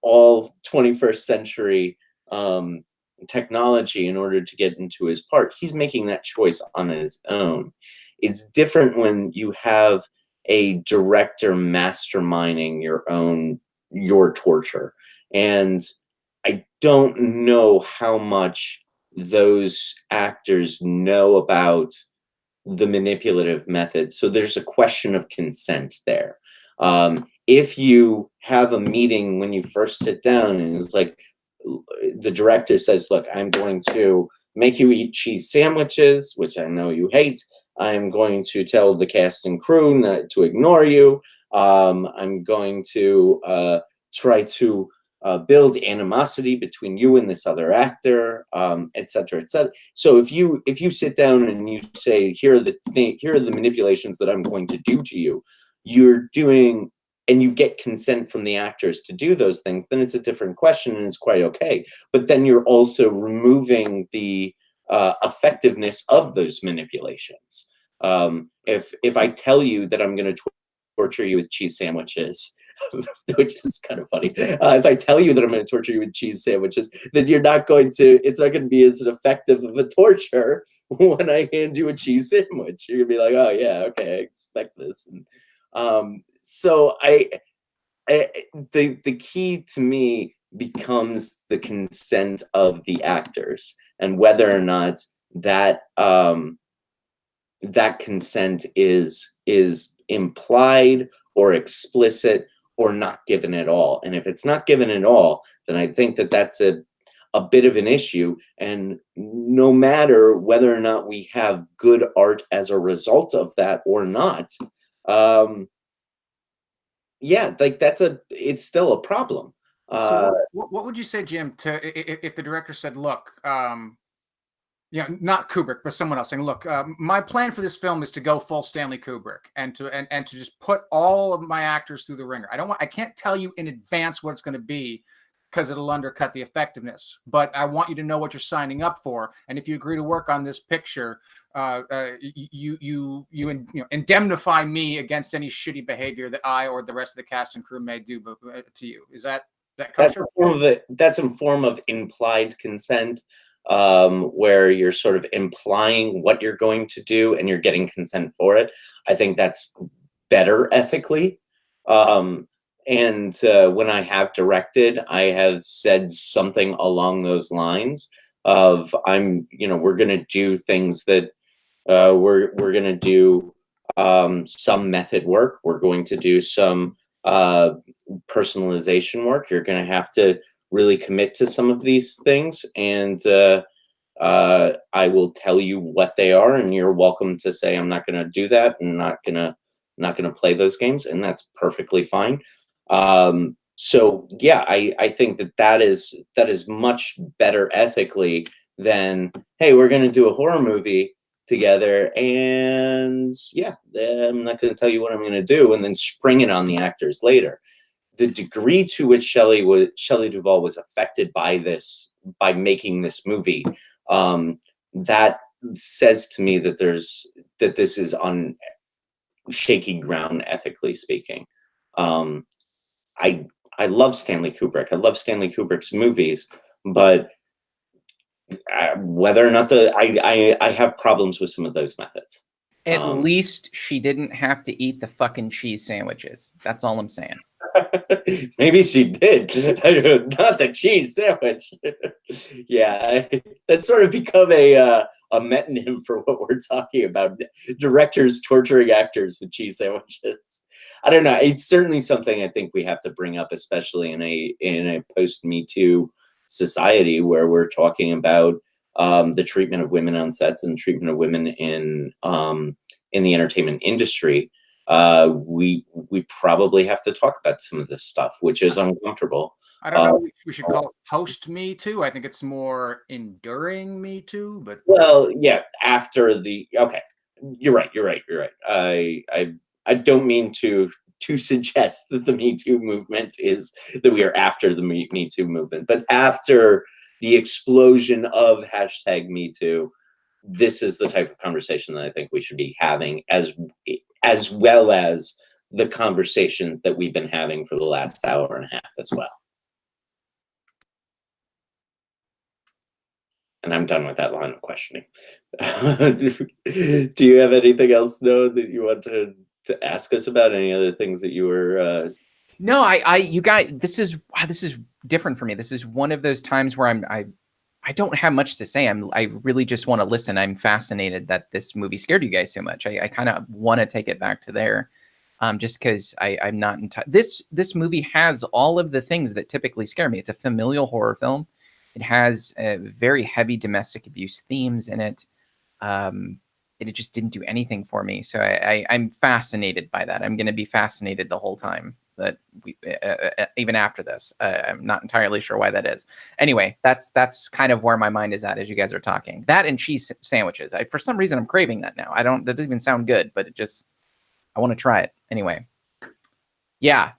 C: all 21st century technology in order to get into his part. He's making that choice on his own. It's different when you have a director masterminding your torture. And I don't know how much those actors know about the manipulative method. So there's a question of consent there. If you have a meeting when you first sit down and it's like, the director says, look, I'm going to make you eat cheese sandwiches, which I know you hate. I'm going to tell the cast and crew not to ignore you. I'm going to try to build animosity between you and this other actor, et cetera, et cetera. So if you sit down and you say, here are the manipulations that I'm going to do to you, you're doing, and you get consent from the actors to do those things, then it's a different question and it's quite okay. But then you're also removing the effectiveness of those manipulations. If I tell you that I'm going to torture you with cheese sandwiches, which is kind of funny. If I tell you that I'm going to torture you with cheese sandwiches, then it's not going to be as effective of a torture when I hand you a cheese sandwich. You're going to be like, oh yeah, okay, I expect this. And so the key to me becomes the consent of the actors and whether or not that that consent is implied or explicit or not given at all. And if it's not given at all, then I think that that's a bit of an issue. And no matter whether or not we have good art as a result of that or not, yeah, like it's still a problem.
B: So what would you say, Jim, to if the director said, look, not Kubrick, but someone else saying, look, my plan for this film is to go full Stanley Kubrick and to just put all of my actors through the ringer. I can't tell you in advance what it's going to be because it'll undercut the effectiveness, but I want you to know what you're signing up for. And if you agree to work on this picture, you indemnify me against any shitty behavior that I or the rest of the cast and crew may do to you. Is that culture?
C: That's a form of implied consent, where you're sort of implying what you're going to do and you're getting consent for it. I think that's better ethically. And when I have directed, I have said something along those lines of we're going to do things that we're going to do some method work. We're going to do some personalization work. You're going to have to really commit to some of these things, and I will tell you what they are, and you're welcome to say I'm not going to do that and not going to play those games, and that's perfectly fine. So yeah, I think that is much better ethically than, hey, we're going to do a horror movie together, and yeah, I'm not going to tell you what I'm going to do, and then spring it on the actors later. The degree to which Shelley Duvall was affected by this, by making this movie, that says to me that this is on shaky ground, ethically speaking. I love Stanley Kubrick. I love Stanley Kubrick's movies, but whether or not I have problems with some of those methods.
A: At least she didn't have to eat the fucking cheese sandwiches. That's all I'm saying.
C: Maybe she did. Not the cheese sandwich. Yeah, that's sort of become a metonym for what we're talking about. Directors torturing actors with cheese sandwiches. I don't know. It's certainly something I think we have to bring up, especially in a post Me Too society where we're talking about the treatment of women on sets and treatment of women in the entertainment industry. We probably have to talk about some of this stuff, which is uncomfortable.
B: I don't know. We should call it post Me Too. I think it's more enduring Me Too. But
C: well, yeah, after okay, you're right. I don't mean to suggest that the Me Too movement is that we are after the Me Too movement, but after the explosion of #MeToo, this is the type of conversation that I think we should be having, as well as the conversations that we've been having for the last hour and a half as well. And I'm done with that line of questioning. Do you have anything else, Noah, that you want to ask us about? Any other things that you were?
A: No, you guys, this is different for me. This is one of those times where I don't have much to say. I really just want to listen. I'm fascinated that this movie scared you guys so much. I kind of want to take it back to there, just because I'm not in touch. This movie has all of the things that typically scare me. It's a familial horror film. It has very heavy domestic abuse themes in it. And it just didn't do anything for me. So I'm fascinated by that. I'm going to be fascinated the whole time. That we even after this, I'm not entirely sure why that is. Anyway, that's kind of where my mind is at as you guys are talking. That and cheese sandwiches. For some reason I'm craving that now. That doesn't even sound good, but I want to try it anyway. Yeah,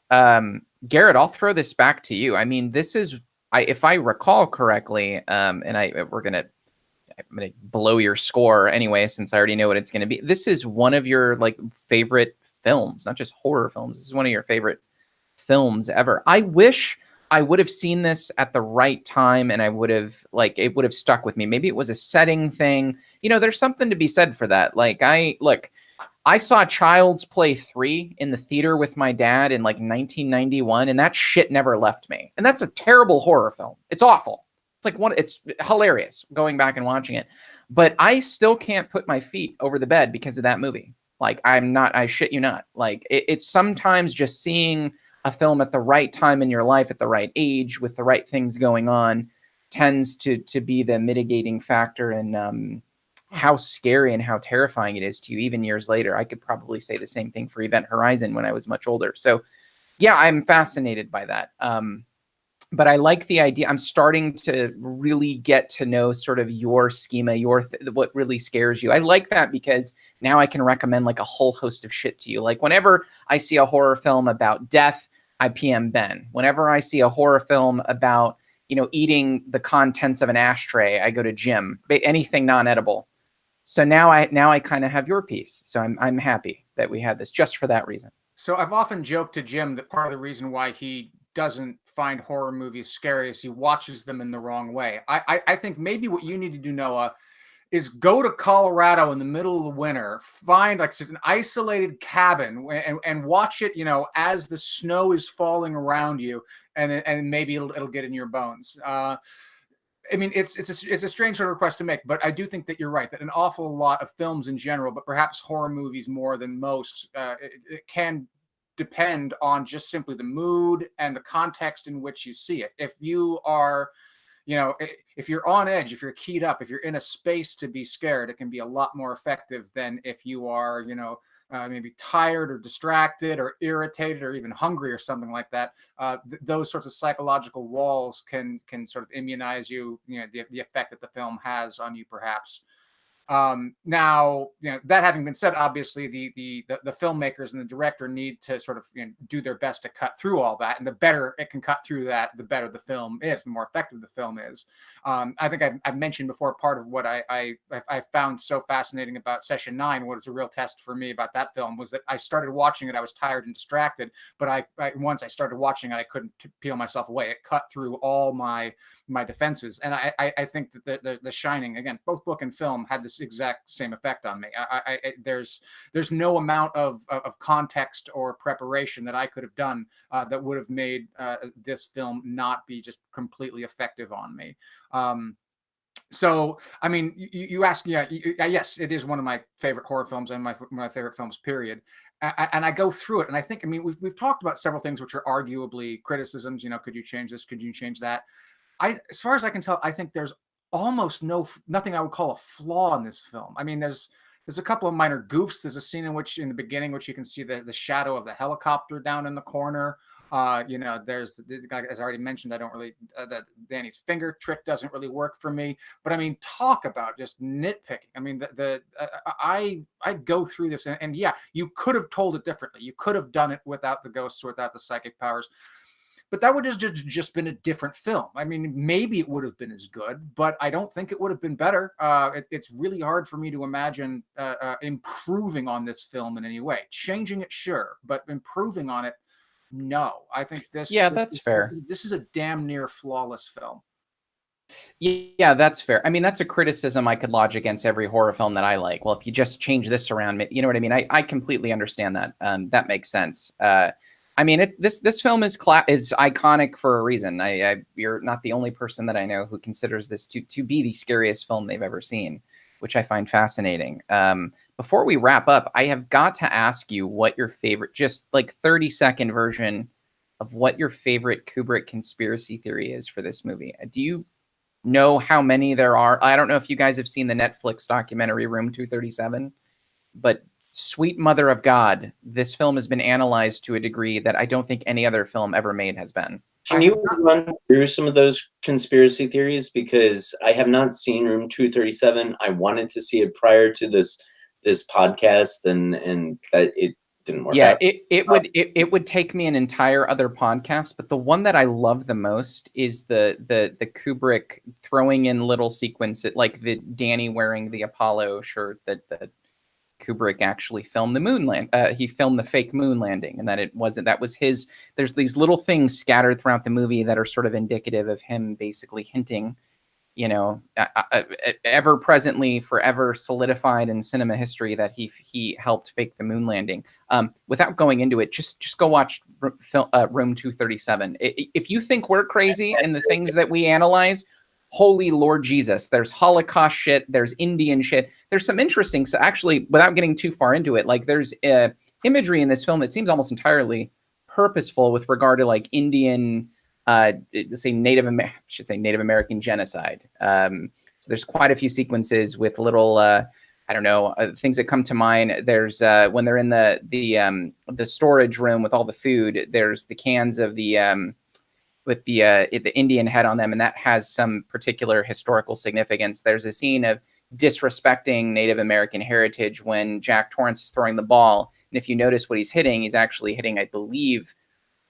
A: Garrett, I'll throw this back to you. I mean, this is if I recall correctly, and I'm gonna blow your score anyway, since I already know what it's gonna be. This is one of your favorite films, not just horror films. This is one of your favorite films ever. I wish I would have seen this at the right time, and I would have it would have stuck with me. Maybe it was a setting thing. There's something to be said for that. I saw Child's Play 3 in the theater with my dad in 1991, and that shit never left me. And that's a terrible horror film. It's awful. It's hilarious going back and watching it. But I still can't put my feet over the bed because of that movie. I shit you not. It's sometimes just seeing a film at the right time in your life, at the right age, with the right things going on, tends to be the mitigating factor in how scary and how terrifying it is to you even years later. I could probably say the same thing for Event Horizon when I was much older. So yeah, I'm fascinated by that. But I like the idea. I'm starting to really get to know sort of your schema, what really scares you. I like that because now I can recommend a whole host of shit to you. Whenever I see a horror film about death, I PM Ben. Whenever I see a horror film about, eating the contents of an ashtray, I go to Jim. Anything non-edible. So now I kind of have your piece. So I'm happy that we had this just for that reason.
B: So I've often joked to Jim that part of the reason why he doesn't find horror movies scary is he watches them in the wrong way. I think maybe what you need to do, Noah, is go to Colorado in the middle of the winter, find an isolated cabin and watch it, as the snow is falling around you, and maybe it'll get in your bones. I mean, it's a strange sort of request to make, but I do think that you're right, that an awful lot of films in general, but perhaps horror movies more than most, it can depend on just simply the mood and the context in which you see it. If you are, if you're on edge, if you're keyed up, if you're in a space to be scared, it can be a lot more effective than if you are, maybe tired or distracted or irritated or even hungry or something like that. Those sorts of psychological walls can sort of immunize you, the effect that the film has on you, perhaps. Now, that having been said, obviously the filmmakers and the director need to sort of do their best to cut through all that, and the better it can cut through that, the better the film is, the more effective the film is. I think I've mentioned before, part of what I found so fascinating about Session 9, what was a real test for me about that film, was that I started watching it, I was tired and distracted, but once I started watching it, I couldn't peel myself away. It cut through all my defenses, and I think that the Shining, again, both book and film, had this exact same effect on me. There's no amount of context or preparation that I could have done that would have made this film not be just completely effective on me. So, I mean, you ask, yes, it is one of my favorite horror films and my favorite films, period. And I go through it, and I think, we've talked about several things which are arguably criticisms. Could you change this? Could you change that? As far as I can tell, I think there's almost nothing I would call a flaw in this film. I mean, there's a couple of minor goofs. There's a scene in the beginning, which you can see the shadow of the helicopter down in the corner. There's, as I already mentioned, I don't really, that Danny's finger trick doesn't really work for me. But I mean, talk about just nitpicking. I mean, I go through this, and yeah, you could have told it differently. You could have done it without the ghosts or without the psychic powers. But that would have just been a different film. I mean, maybe it would have been as good, but I don't think it would have been better. It's really hard for me to imagine improving on this film in any way. Changing it, sure, but improving on it, no. I think this.
A: Yeah, that's fair.
B: This is a damn near flawless film.
A: Yeah, that's fair. I mean, that's a criticism I could lodge against every horror film that I like. Well, if you just change this around, you know what I mean? I completely understand that. That makes sense. I mean, this film is iconic for a reason. You're not the only person that I know who considers this to be the scariest film they've ever seen, which I find fascinating. Before we wrap up, I have got to ask you what your favorite, just like 30-second version of what your favorite Kubrick conspiracy theory is for this movie. Do you know how many there are? I don't know if you guys have seen the Netflix documentary Room 237, but sweet mother of God, this film has been analyzed to a degree that I don't think any other film ever made has been.
C: Can you run through some of those conspiracy theories? Because I have not seen Room 237. I wanted to see it prior to this podcast, and that it didn't work out.
A: It would take me an entire other podcast, but the one that I love the most is the Kubrick throwing in little sequences, like the Danny wearing the Apollo shirt that Kubrick actually filmed the moon land. He filmed the fake moon landing, and that was his. There's these little things scattered throughout the movie that are sort of indicative of him basically hinting, ever presently, forever solidified in cinema history that he helped fake the moon landing. Without going into it, just go watch Room 237. If you think we're crazy and the things that we analyze, holy Lord Jesus, there's Holocaust shit, there's Indian shit. There's some interesting, so actually, without getting too far into it, like there's imagery in this film that seems almost entirely purposeful with regard to like Indian, Native American genocide. So there's quite a few sequences with little, things that come to mind. There's when they're in the storage room with all the food. There's the cans of the with the Indian head on them, and that has some particular historical significance. There's a scene of disrespecting Native American heritage when Jack Torrance is throwing the ball, and if you notice what he's actually hitting, I believe,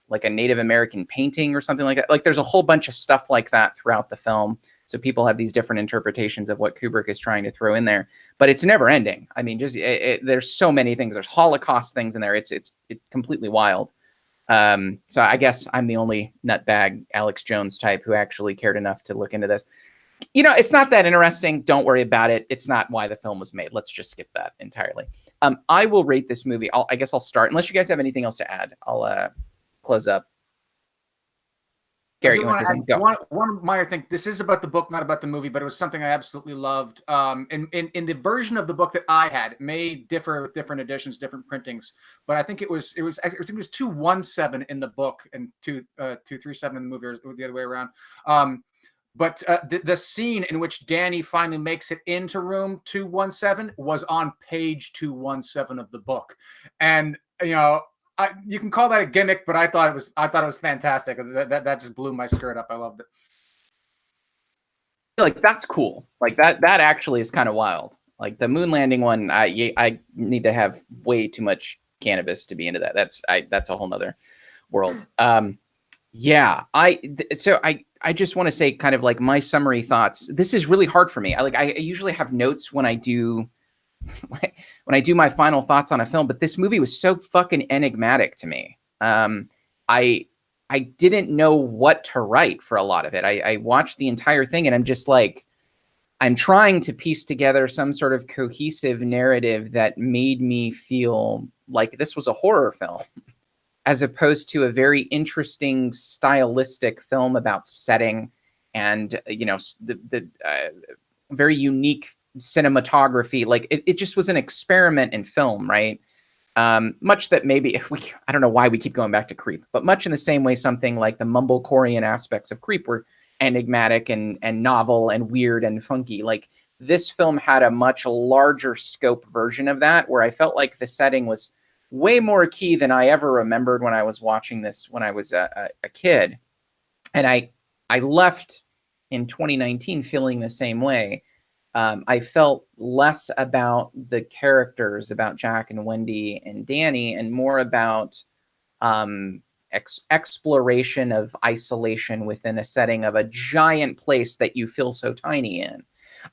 A: like a Native American painting or something like that. Like there's a whole bunch of stuff like that throughout the film. So people have these different interpretations of what Kubrick is trying to throw in there, but it's never ending. I mean, there's so many things. There's Holocaust things in there. It's completely wild. So I guess I'm the only nutbag Alex Jones type who actually cared enough to look into this. It's not that interesting. Don't worry about it. It's not why the film was made. Let's just skip that entirely. I will rate this movie. I guess I'll start. Unless you guys have anything else to add, I'll close up. Gary, you want to say something? Go.
B: One minor thing. This is about the book, not about the movie, but it was something I absolutely loved. In the version of the book that I had, it may differ with different editions, different printings, but I think it was 217 in the book and 237 in the movie, or the other way around. But the scene in which Danny finally makes it into room 217 was on page 217 of the book, and you can call that a gimmick, but I thought it was fantastic. That just blew my skirt up. I loved it.
A: Like that's cool. Like that actually is kind of wild. Like the moon landing one, I need to have way too much cannabis to be into that. That's a whole nother world. I just want to say kind of like my summary thoughts. This is really hard for me. I usually have notes when I do my final thoughts on a film, but this movie was so fucking enigmatic to me. I didn't know what to write for a lot of it. I watched the entire thing and I'm just like, I'm trying to piece together some sort of cohesive narrative that made me feel like this was a horror film, as opposed to a very interesting stylistic film about setting and, the very unique cinematography. Like it just was an experiment in film, right? Much that maybe I don't know why we keep going back to Creep, but much in the same way something like the mumblecorean aspects of Creep were enigmatic and novel and weird and funky. Like this film had a much larger scope version of that, where I felt like the setting was way more key than I ever remembered when I was watching this when I was a kid. And I left in 2019 feeling the same way. I felt less about the characters, about Jack and Wendy and Danny, and more about exploration of isolation within a setting of a giant place that you feel so tiny in.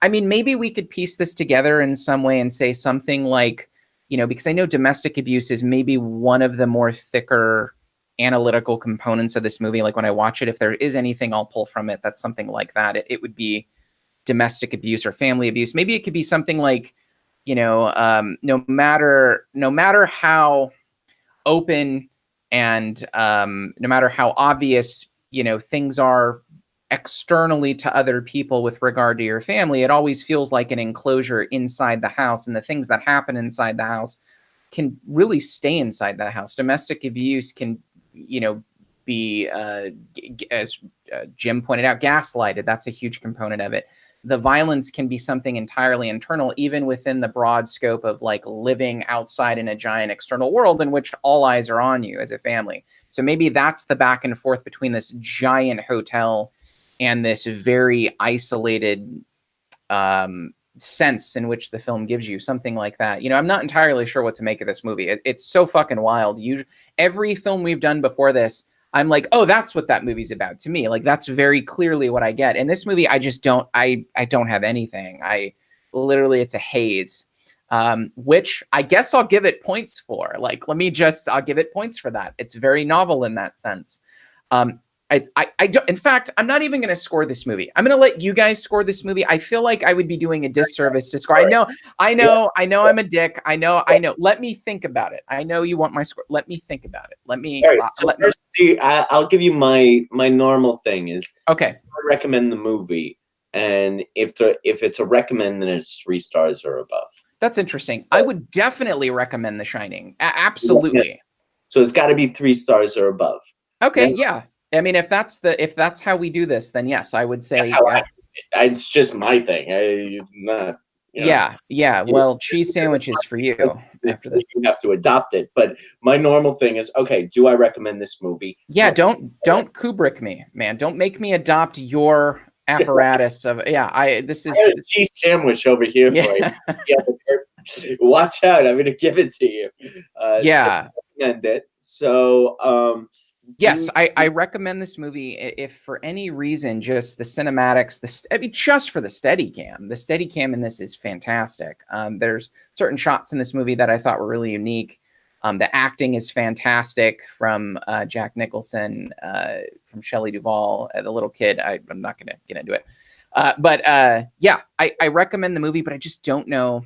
A: I mean, maybe we could piece this together in some way and say something like, because I know domestic abuse is maybe one of the more thicker analytical components of this movie. Like when I watch it, if there is anything I'll pull from it, that's something like that. It would be domestic abuse or family abuse. Maybe it could be something like, no matter how open and no matter how obvious, things are externally to other people with regard to your family, it always feels like an enclosure inside the house, and the things that happen inside the house can really stay inside the house. Domestic abuse can, be, as Jim pointed out, gaslighted. That's a huge component of it. The violence can be something entirely internal, even within the broad scope of like living outside in a giant external world in which all eyes are on you as a family. So maybe that's the back and forth between this giant hotel and this very isolated sense in which the film gives you, something like that. I'm not entirely sure what to make of this movie. It's so fucking wild. Every film we've done before this, I'm like, oh, that's what that movie's about to me. Like, that's very clearly what I get. In this movie, I just don't, I don't have anything. Literally, it's a haze, which I guess I'll give it points for. Like, I'll give it points for that. It's very novel in that sense. I don't, in fact, I'm not even going to score this movie. I'm going to let you guys score this movie. I feel like I would be doing a disservice to score. I know I'm a dick. I know. Let me think about it. I know you want my score. Let me think about it. Let me,
C: all right, so first, I'll give you my normal thing is,
A: okay.
C: I recommend the movie. And if it's a recommend, then it's 3 stars or above.
A: That's interesting. I would definitely recommend The Shining. Absolutely.
C: Yeah. So it's got to be 3 stars or above.
A: Okay. Yeah. I mean, if that's how we do this, then yes, I would say
C: it's just my thing.
A: Yeah. Well, cheese sandwiches for you after this.
C: You have to adopt it. But my normal thing is, okay, do I recommend this movie?
A: Yeah, don't Kubrick me, man. Don't make me adopt your apparatus of this is
C: a cheese sandwich over here for you. Yeah, watch out, I'm gonna give it to you. So recommend it. So
A: yes, I recommend this movie if for any reason, just the cinematics, just for the Steadicam. The Steadicam in this is fantastic. There's certain shots in this movie that I thought were really unique. The acting is fantastic from Jack Nicholson, from Shelley Duvall, the little kid. I'm not going to get into it. But I recommend the movie, but I just don't know.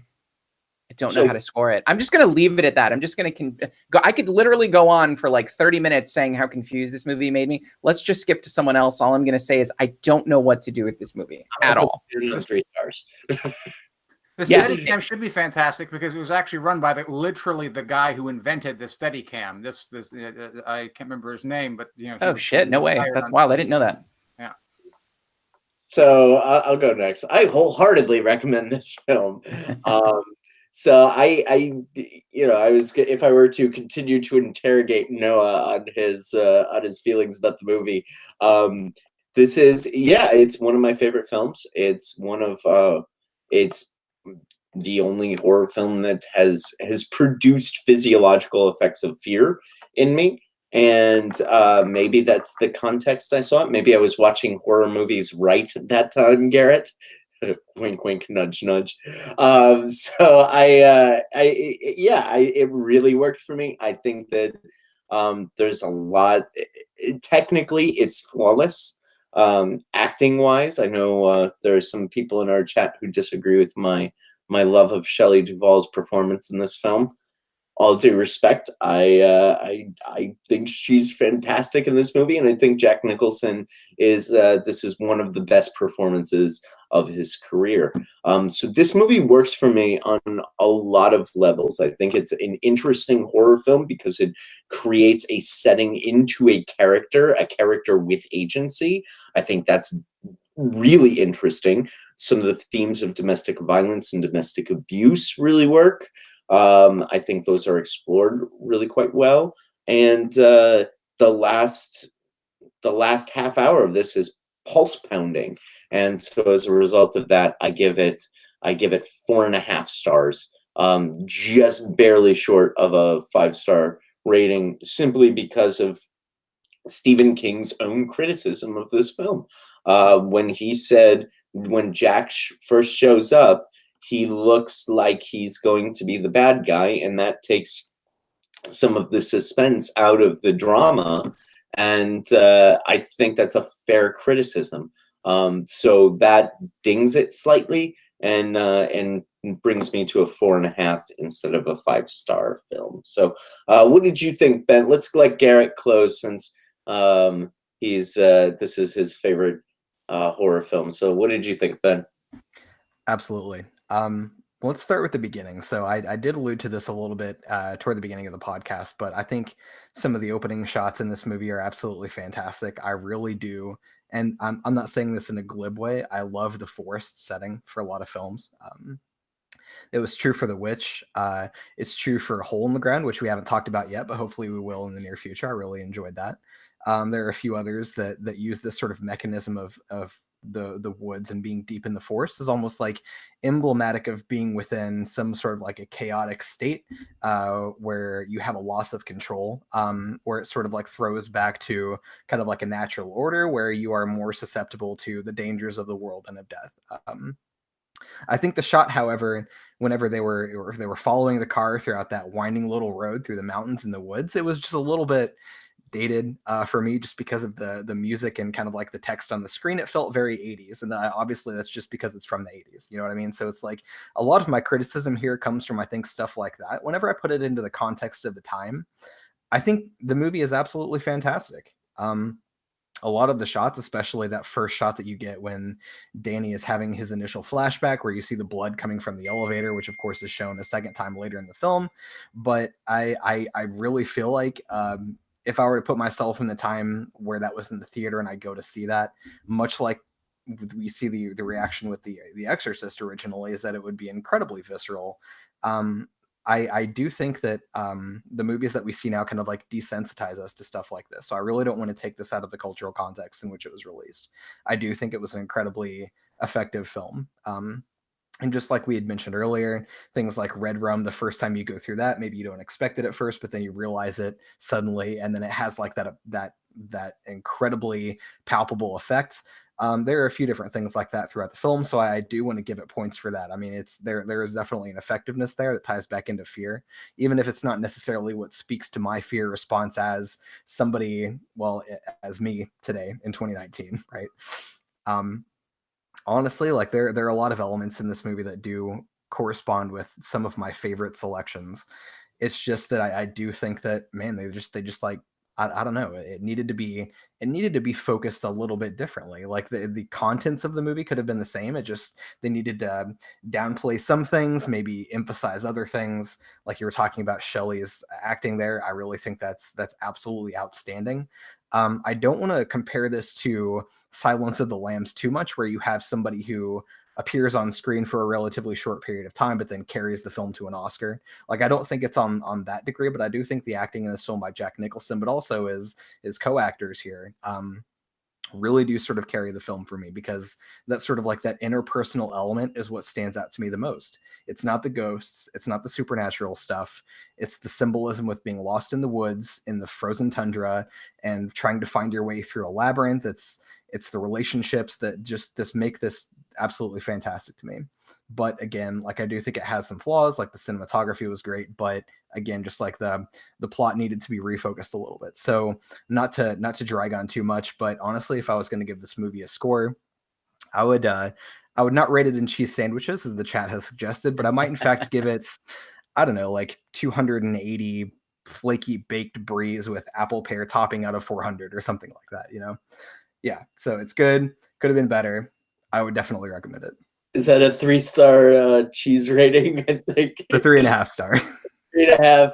A: I don't know how to score it. I'm just going to leave it at that. I'm just going to go. I could literally go on for like 30 minutes saying how confused this movie made me. Let's just skip to someone else. All I'm going to say is I don't know what to do with this movie at all.
C: 3 stars.
B: The Steadicam should be fantastic because it was actually run by literally the guy who invented the Steadicam. This I can't remember his name, but
A: Oh shit! No way. That's wild. I didn't know that.
B: Yeah.
C: So I'll go next. I wholeheartedly recommend this film. So I was, if I were to continue to interrogate Noah on his feelings about the movie, this is it's one of my favorite films. It's it's the only horror film that has produced physiological effects of fear in me. And maybe that's the context I saw it. Maybe I was watching horror movies right at that time, Garrett. Wink, wink, nudge, nudge. So it really worked for me. I think that there's a lot. Technically, it's flawless. Acting wise, I know there are some people in our chat who disagree with my love of Shelley Duvall's performance in this film. All due respect, I think she's fantastic in this movie, and I think Jack Nicholson is this is one of the best performances of his career. So this movie works for me on a lot of levels. I think it's an interesting horror film because it creates a setting into a character with agency. I think that's really interesting. Some of the themes of domestic violence and domestic abuse really work. I think those are explored really quite well. And the last half hour of this is pulse pounding. And so as a result of that, I give it 4.5 stars, just barely short of a 5-star rating, simply because of Stephen King's own criticism of this film. When he said, when Jack first shows up, he looks like he's going to be the bad guy, and that takes some of the suspense out of the drama, and I think that's a fair criticism. So that dings it slightly, and brings me to a 4.5 instead of a 5-star film. So, what did you think, Ben? Let's let Garrett close, since he's this is his favorite horror film. So, what did you think, Ben?
D: Absolutely. Let's start with the beginning. So I did allude to this a little bit toward the beginning of the podcast, but I think some of the opening shots in this movie are absolutely fantastic. I really do. And I'm not saying this in a glib way. I love the forest setting for a lot of films. It was true for The Witch. It's true for Hole in the Ground, which we haven't talked about yet, but hopefully we will in the near future. I really enjoyed that. There are a few others that use this sort of mechanism of the woods and being deep in the forest is almost like emblematic of being within some sort of like a chaotic state where you have a loss of control, where it sort of like throws back to kind of like a natural order where you are more susceptible to the dangers of the world and of death. I think the shot, however, whenever they were following the car throughout that winding little road through the mountains and the woods, it was just a little bit dated for me, just because of the music and kind of like the text on the screen. It felt very 80s, and obviously that's just because it's from the 80s. You know what I mean? So it's like a lot of my criticism here comes from, I think, stuff like that. Whenever I put it into the context of the time, I think the movie is absolutely fantastic. A lot of the shots, especially that first shot that you get when Danny is having his initial flashback, where you see the blood coming from the elevator, which of course is shown a second time later in the film. But I really feel like if I were to put myself in the time where that was in the theater and I go to see that, much like we see the reaction with the Exorcist originally, is that it would be incredibly visceral. I do think that the movies that we see now kind of like desensitize us to stuff like this. So I really don't want to take this out of the cultural context in which it was released. I do think it was an incredibly effective film. And just like we had mentioned earlier, things like Red Rum, the first time you go through that, maybe you don't expect it at first, but then you realize it suddenly, and then it has like that incredibly palpable effect. There are a few different things like that throughout the film, so I do want to give it points for that. I mean, it's there is definitely an effectiveness there that ties back into fear, even if it's not necessarily what speaks to my fear response as somebody, well, as me today in 2019, right? Honestly, like there are a lot of elements in this movie that do correspond with some of my favorite selections. It's just that I do think that, man, they just like, I don't know, it needed to be focused a little bit differently. Like the contents of the movie could have been the same. It just, they needed to downplay some things, maybe emphasize other things. Like you were talking about Shelley's acting there, I really think that's absolutely outstanding. I don't want to compare this to Silence of the Lambs too much, where you have somebody who appears on screen for a relatively short period of time, but then carries the film to an Oscar. Like, I don't think it's on that degree, but I do think the acting in this film by Jack Nicholson, but also his co-actors here, really do sort of carry the film for me, because that's sort of like that interpersonal element is what stands out to me the most. It's not the ghosts, it's not the supernatural stuff, it's the symbolism with being lost in the woods in the frozen tundra and trying to find your way through a labyrinth. It's the relationships that just make this absolutely fantastic to me. But again, like, I do think it has some flaws, like the cinematography was great, but again, just like the plot needed to be refocused a little bit. So not to drag on too much, but honestly, if I was going to give this movie a score, I would not rate it in cheese sandwiches, as the chat has suggested, but I might in fact give it, I don't know, like 280 flaky baked bries with apple pear topping out of 400 or something like that, you know? Yeah, so it's good. Could have been better. I would definitely recommend it.
C: Is that a 3-star cheese rating? I think
D: It's a 3.5 star.
C: 3.5.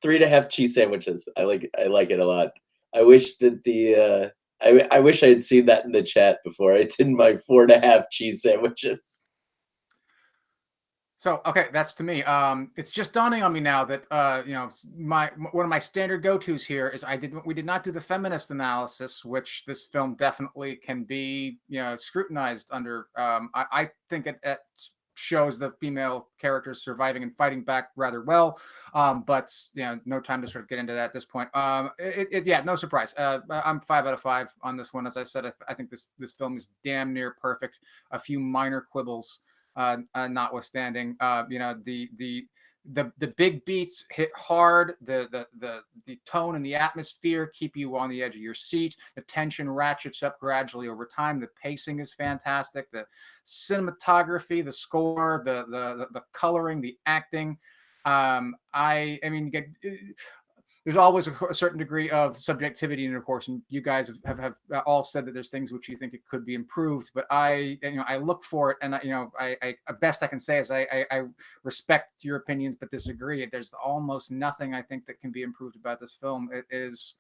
C: 3.5 cheese sandwiches. I like it a lot. I wish that I wish I had seen that in the chat before I did my 4.5 cheese sandwiches.
B: So, okay, that's to me. It's just dawning on me now that one of my standard go-tos here is we did not do the feminist analysis, which this film definitely can be, scrutinized under. I think it shows the female characters surviving and fighting back rather well, but no time to sort of get into that at this point. No surprise. I'm 5 out of 5 on this one. As I said, I think this film is damn near perfect. A few minor quibbles notwithstanding, the the big beats hit hard. The tone and the atmosphere keep you on the edge of your seat. The tension ratchets up gradually over time. The pacing is fantastic. The cinematography, the score, the coloring, the acting. I mean, there's always a certain degree of subjectivity in it, of course, and you guys have all said that there's things which you think it could be improved, but I look for it, and I best I can say is I respect your opinions but disagree. There's almost nothing I think that can be improved about this film. It's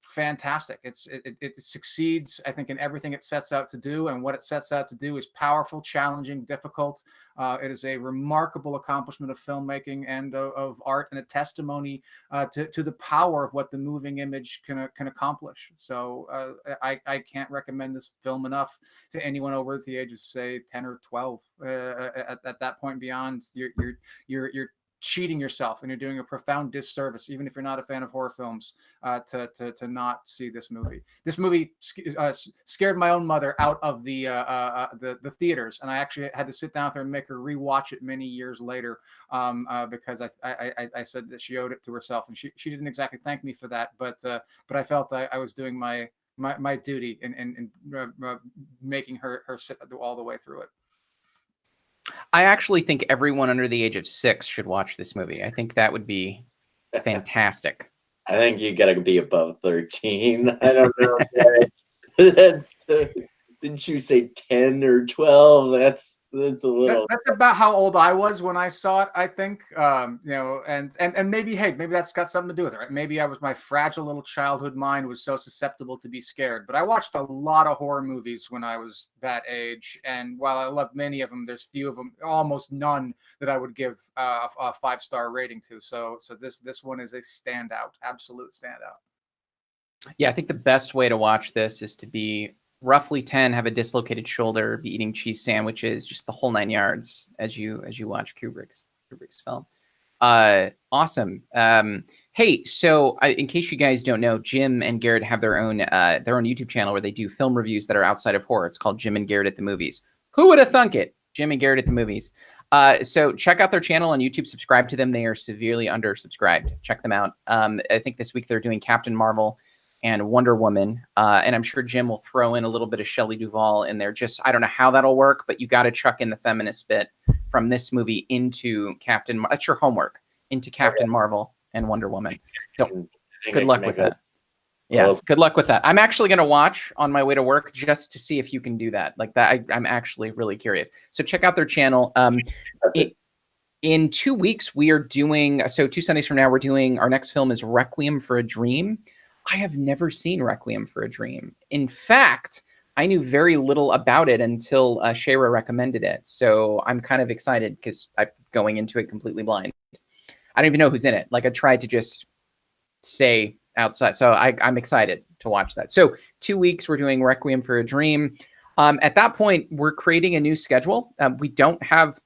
B: fantastic. It succeeds, I think, in everything it sets out to do, and what it sets out to do is powerful, challenging, difficult. It is a remarkable accomplishment of filmmaking and of art, and a testimony to the power of what the moving image can accomplish. So I can't recommend this film enough to anyone over the age of, say, 10 or 12. At that point beyond, you're cheating yourself, and you're doing a profound disservice, even if you're not a fan of horror films, to not see this movie. This movie scared my own mother out of the theaters, and I actually had to sit down with her and make her rewatch it many years later, because I said that she owed it to herself, and she didn't exactly thank me for that, but I felt I was doing my duty in making her sit all the way through it.
A: I actually think everyone under the age of 6 should watch this movie. I think that would be fantastic.
C: I think you gotta be above 13. I don't know. That's didn't you say 10 or 12? That's a little.
B: That's about how old I was when I saw it, I think. And maybe that's got something to do with it. Right? Maybe my fragile little childhood mind was so susceptible to be scared. But I watched a lot of horror movies when I was that age, and while I love many of them, there's few of them, almost none, that I would give a 5-star rating to. So this one is a standout, absolute standout.
A: Yeah, I think the best way to watch this is to be roughly 10, have a dislocated shoulder, be eating cheese sandwiches, just the whole 9 yards as you watch Kubrick's film. Awesome. Hey, so in case you guys don't know, Jim and Garrett have their own YouTube channel where they do film reviews that are outside of horror. It's called Jim and Garrett at the Movies. Who would have thunk it? Jim and Garrett at the Movies. So check out their channel on YouTube. Subscribe to them. They are severely undersubscribed. Check them out. I think this week they're doing Captain Marvel and Wonder Woman. And I'm sure Jim will throw in a little bit of Shelley Duvall in there. Just, I don't know how that'll work, but you got to chuck in the feminist bit from this movie into that's your homework, into Captain Marvel and Wonder Woman. So good luck with that. Yeah, good luck with that. I'm actually going to watch on my way to work just to see if you can do that. Like that, I'm actually really curious. So check out their channel. In 2 weeks, we are doing, so 2 Sundays from now, we're doing, our next film is Requiem for a Dream. I have never seen Requiem for a Dream. In fact, I knew very little about it until Shayra recommended it. So I'm kind of excited because I'm going into it completely blind. I don't even know who's in it. Like I tried to just stay outside. So I'm excited to watch that. So 2 weeks, we're doing Requiem for a Dream. At that point, we're creating a new schedule. I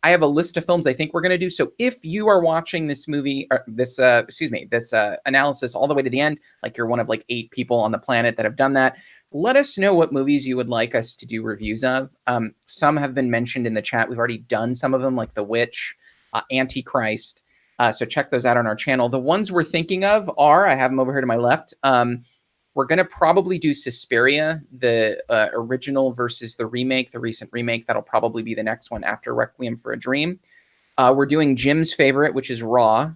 A: have a list of films I think we're going to do. So if you are watching this movie, or this analysis all the way to the end, like you're one of like 8 people on the planet that have done that, let us know what movies you would like us to do reviews of. Some have been mentioned in the chat. We've already done some of them, like The Witch, Antichrist. So check those out on our channel. The ones we're thinking of are, I have them over here to my left. We're going to probably do Suspiria, the original versus the remake, the recent remake. That'll probably be the next one after Requiem for a Dream. We're doing Jim's favorite, which is Raw,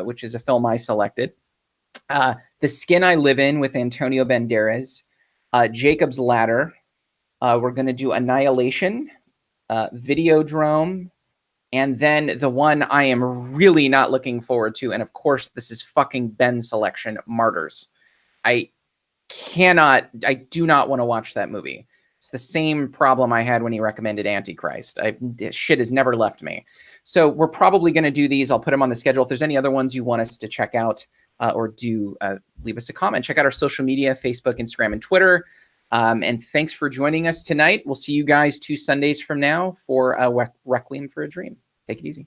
A: which is a film I selected. The Skin I Live In with Antonio Banderas. Jacob's Ladder. We're going to do Annihilation, Videodrome, and then the one I am really not looking forward to, and of course, this is fucking Ben's selection, Martyrs. I do not want to watch that movie. It's the same problem I had when he recommended Antichrist. Shit has never left me. So we're probably going to do these. I'll put them on the schedule. If there's any other ones you want us to check out or do, leave us a comment. Check out our social media, Facebook, Instagram, and Twitter. And thanks for joining us tonight. We'll see you guys 2 Sundays from now for Requiem for a Dream. Take it easy.